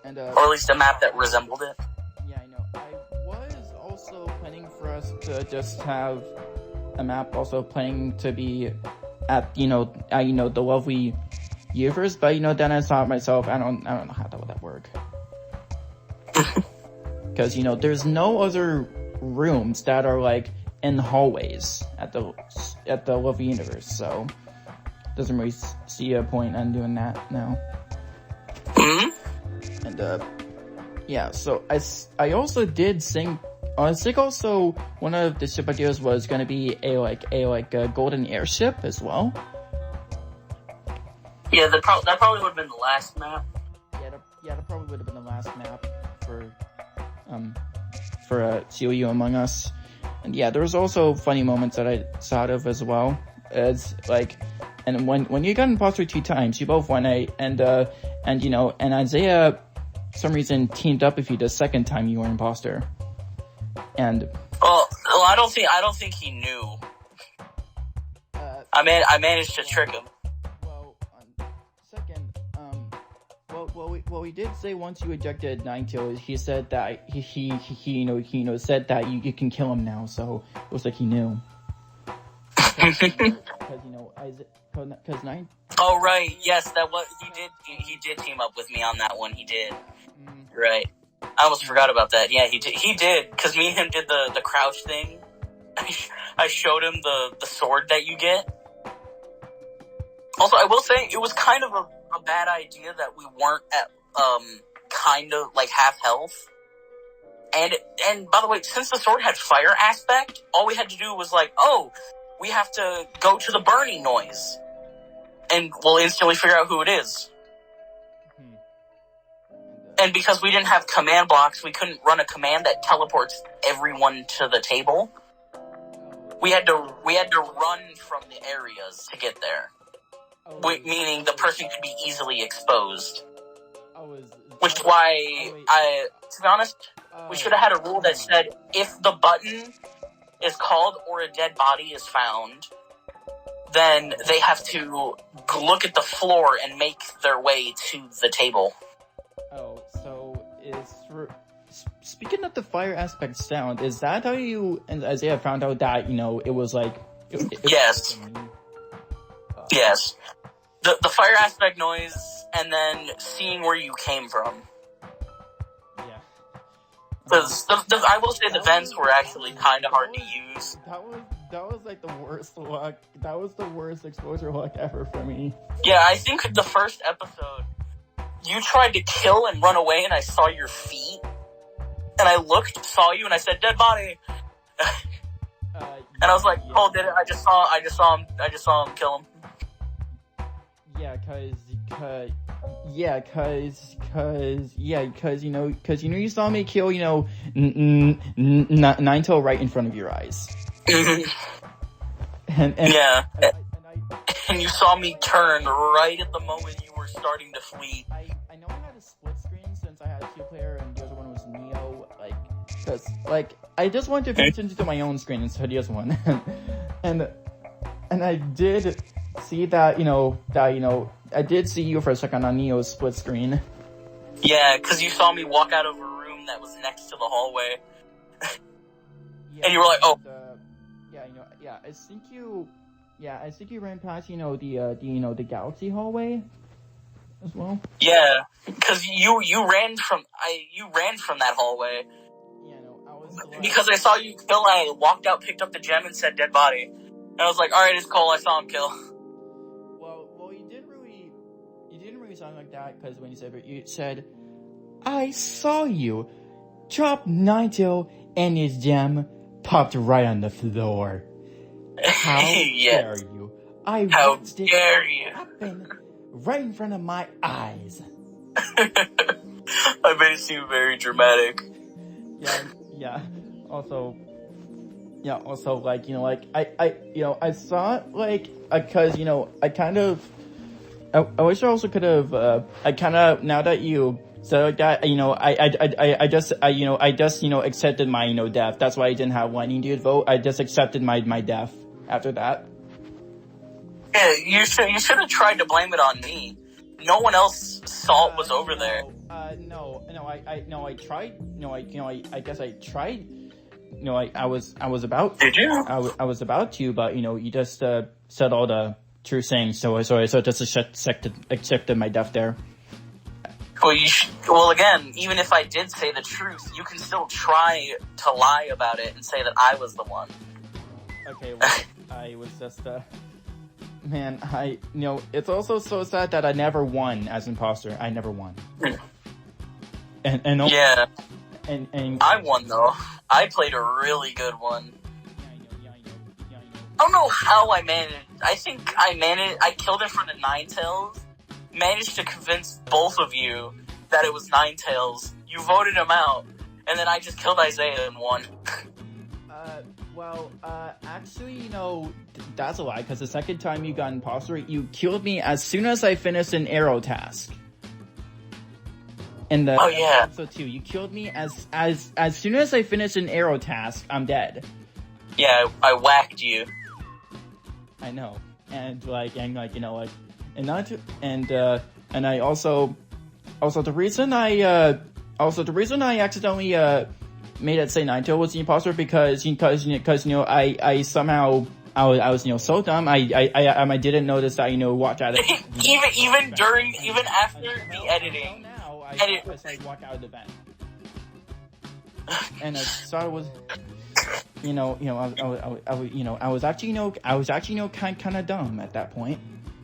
And or at least a map that resembled it. Yeah, I know. I was also planning for us to just have a map also planning to be at the lovely universe, but then I thought myself, I don't know how that would work. Because there's no other rooms that are like in hallways at the lovely universe, so doesn't really see a point in doing that now. And so I also did think. I think also one of the ship ideas was going to be a golden airship as well. Yeah, that probably would have been the last map. That probably would have been the last map for COU Among Us. And there was also funny moments that I thought of as well. As and when you got imposter 2 times, you both won and Isaiah for some reason teamed up with you the second time you were imposter. And I don't think he knew. I managed to trick him. Well, he did say once you ejected Ninetales, he said that he said that you can kill him now. So it was like he knew. Because Nine. Oh right, yes, that was he did team up with me on that one. He did. Right. I almost forgot about that. Yeah, he did, because me and him did the crouch thing. I showed him the sword that you get. Also, I will say, it was kind of a bad idea that we weren't at, kind of, like, half health. And by the way, since the sword had fire aspect, all we had to do was like, oh, we have to go to the burning noise. And we'll instantly figure out who it is. And because we didn't have command blocks, we couldn't run a command that teleports everyone to the table. We had to run from the areas to get there. Meaning the person could be easily exposed. Which is why to be honest, we should have had a rule that said if the button is called or a dead body is found, then they have to look at the floor and make their way to the table. Oh, so speaking of the fire aspect sound, is that how you and Isaiah found out that, it was like... Yes. Yes. The fire aspect noise, and then seeing where you came from. Yeah. Because I will say the vents were actually kind of hard to use. That was like the worst luck. That was the worst exposure luck ever for me. Yeah, I think the first episode, you tried to kill and run away, and I saw your feet. And I looked, saw you, and I said, "Dead body." And I was like, "Oh, did it? I just saw him kill him." Yeah, cause you saw me kill, Ninetale right in front of your eyes. and yeah, and you saw me turn right at the moment you were starting to flee. I know I had a split screen since I had a 2-player and the other one was Neo, cause, I just wanted to pay attention to my own screen instead of the other one. and I did see that, I did see you for a second on Neo's split screen. Yeah, cause you saw me walk out of a room that was next to the hallway. And you were like, oh. I think you ran past, the Galaxy hallway as well. Yeah, cause you ran from that hallway. Yeah, no, I was because I saw you kill, I walked out, picked up the gem, and said dead body. And I was like, alright, it's Cole, I saw him kill. Well, you didn't really sound like that, because when you said, I saw you drop Ninetale and his gem popped right on the floor. How dare you? How dare you? Happen right in front of my eyes. I made it seem very dramatic. Yeah. Also, I saw it, because, I wish I also could have, now that you said like that, I just accepted my, death. That's why I didn't have lightning dude vote. I just accepted my death after that. Yeah, you should have tried to blame it on me. No one else saw it was over there. I tried. I guess I tried. I was about. Did you? I was about to, but you just said all the true things, so I just accepted my death there. Well, again, even if I did say the truth, you can still try to lie about it and say that I was the one. Okay, well, I was just man, it's also so sad that I never won as imposter. I never won. and yeah. And I won though. I played a really good one. Yeah, I know. I don't know how I managed. I think I killed in front of Ninetales. Managed to convince both of you that it was Ninetales. You voted him out. And then I just killed Isaiah and won. Actually, that's a lie, because the second time you got imposter, you killed me as soon as I finished an arrow task. In the episode 2, you killed me as soon as I finished an arrow task, I'm dead. Yeah, I whacked you. I know. And I also the reason I accidentally made it say Ninetale was the imposter because I somehow I was so dumb I didn't notice that watch out of even after the editing. I walk out of the vent. and I thought it was, I was actually, kind of dumb at that point.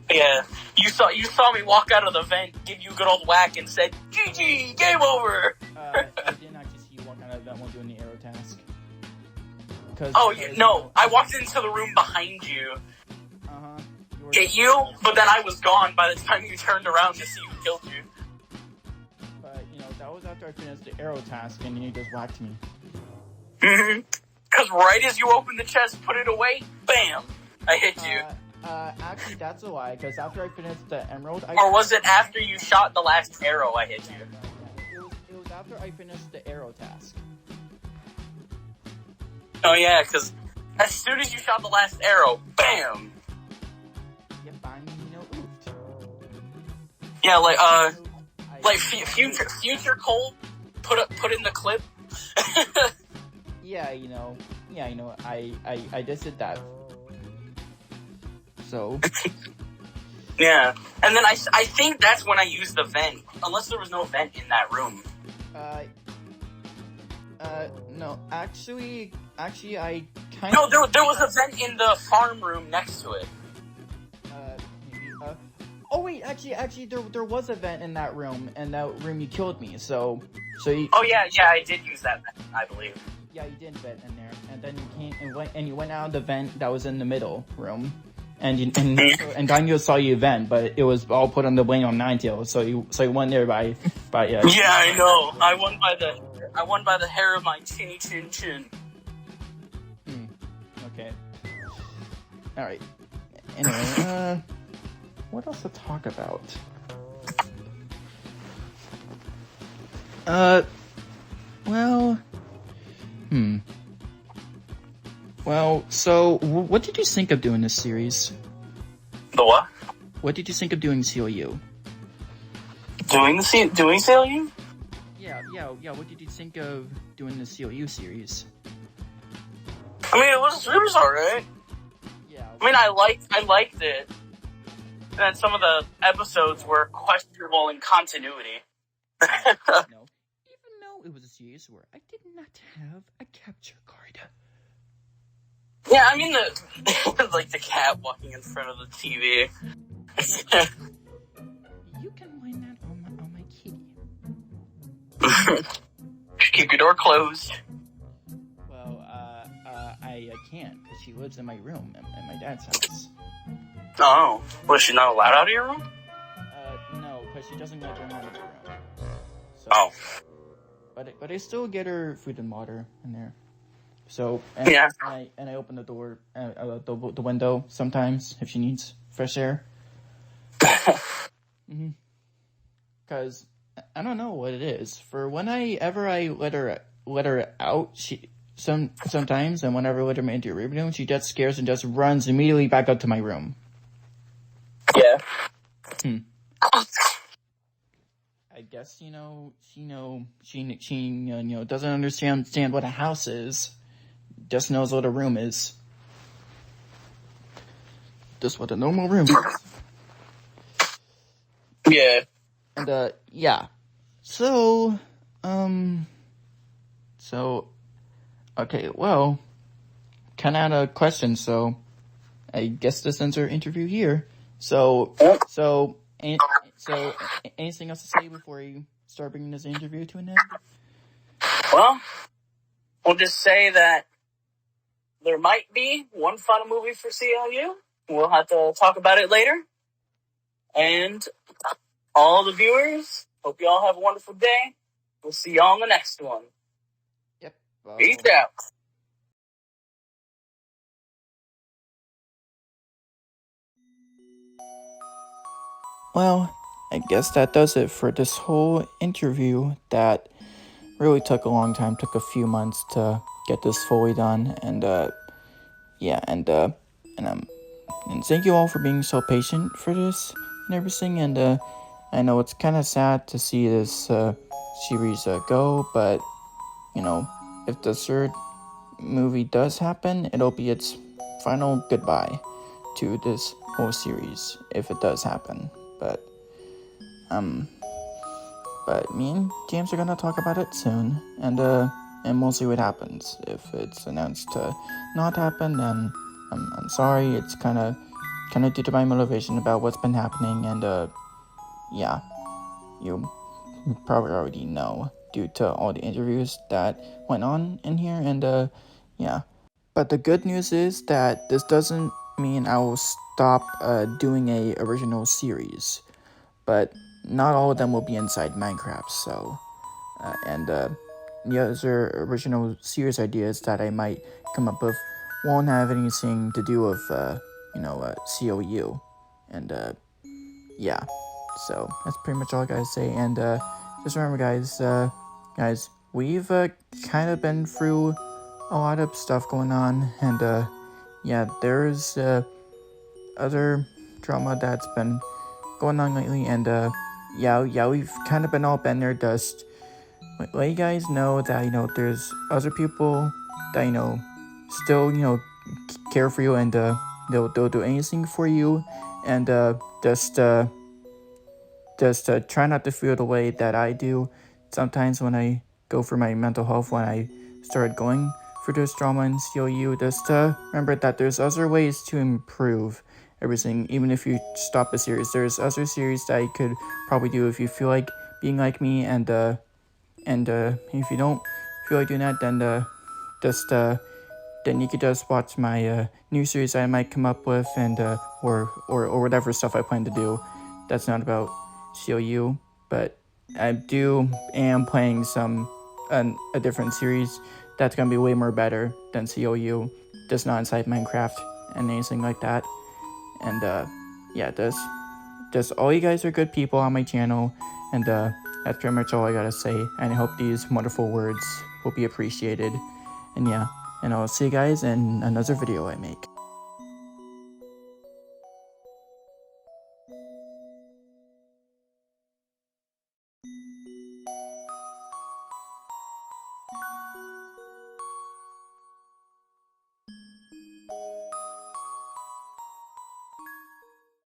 Yeah, you saw me walk out of the vent, give you a good old whack, and said, "GG, game over." I didn't actually see you walk out of that while doing the arrow task. I walked into the room behind you. Uh-huh. Hit you, but then I was gone by the time you turned around to see who killed you. But, that was after I finished the arrow task, and you just whacked me. Mm-hmm. Because right as you opened the chest, put it away, bam, I hit you. Actually, that's a lie, because after I finished the emerald... Or was it after you shot the last arrow I hit you? It was after I finished the arrow task. Oh yeah, because as soon as you shot the last arrow, bam! Yep, I'm, oofed. Yeah, like future Cole, put in the clip. Yeah, I just did that. So. Yeah, and then I think that's when I used the vent, unless there was no vent in that room. No, actually, I kind of... No, there was a vent in the farm room next to it. Maybe, oh wait, actually, there was a vent in that room you killed me, so you... Oh yeah, I did use that vent, I believe. Yeah, you did vent in there, and then you came and you went out of the vent that was in the middle room. And Daniel saw you vent, but it was all put on the blame on Ninetales, so you won there by Yeah, I know. I won by the hair of my chinny chin chin. Okay. All right. Anyway, what else to talk about? Well, so what did you think of doing this series? The what? What did you think of doing CLU? Doing CLU? Yeah. What did you think of doing the CLU series? I mean, it was alright. Yeah. I mean, I liked it. And some of the episodes were questionable in continuity. No. Even though it was a series where I did not have a capture card. Yeah, I mean like the cat walking in front of the TV. You can find that on my kitty. Keep your door closed. Well, I can't because she lives in my room at my dad's house. Oh, was she not allowed out of your room? No, because she doesn't like going out of the room. So, oh. But I still get her food and water in there. So yeah. And I open the door, the window sometimes if she needs fresh air. Because I don't know what it is. For whenever I let her out, she sometimes, and whenever I let her into her room, she just scares and just runs immediately back up to my room. Yeah. I guess she doesn't understand what a house is. Just knows what a room is. Just what a normal room is. Yeah. And yeah. So okay, well, kind of out of questions, so I guess this ends our interview here. So anything else to say before you start bringing this interview to an end? Well, we'll just say that there might be one final movie for CLU. We'll have to talk about it later. And all the viewers, hope you all have a wonderful day. We'll see y'all on the next one. Yep. Peace out. Well, I guess that does it for this whole interview that really took a long time, took a few months to get this fully done, and thank you all for being so patient for this and everything, and I know it's kind of sad to see this series go, but if the third movie does happen, it'll be its final goodbye to this whole series, if it does happen. But me and James are gonna talk about it soon, and and we'll see what happens. If it's announced to not happen, then I'm sorry. It's kind of due to my motivation about what's been happening, and yeah, you probably already know due to all the interviews that went on in here, and yeah. But the good news is that this doesn't mean I will stop doing a original series, but not all of them will be inside Minecraft. So, and the other original series ideas that I might come up with won't have anything to do with COU, and yeah. So that's pretty much all I gotta say. And just remember, guys, we've kind of been through a lot of stuff going on, and yeah, there's other drama that's been going on lately, and yeah, we've kind of been all been there. Just let you guys know that there's other people that still care for you, and they'll do anything for you, and just try not to feel the way that I do sometimes when I go for my mental health, when I started going for this drama in COU. Just remember that there's other ways to improve everything. Even if you stop a series, there's other series that you could probably do if you feel like being like me, and if you don't feel like doing that, then then you could just watch my new series I might come up with, and or whatever stuff I plan to do that's not about COU. But I am playing a different series that's gonna be way more better than COU, just not inside Minecraft and anything like that. And yeah, just all you guys are good people on my channel, and that's pretty much all I gotta say. And I hope these wonderful words will be appreciated. And yeah, and I'll see you guys in another video I make.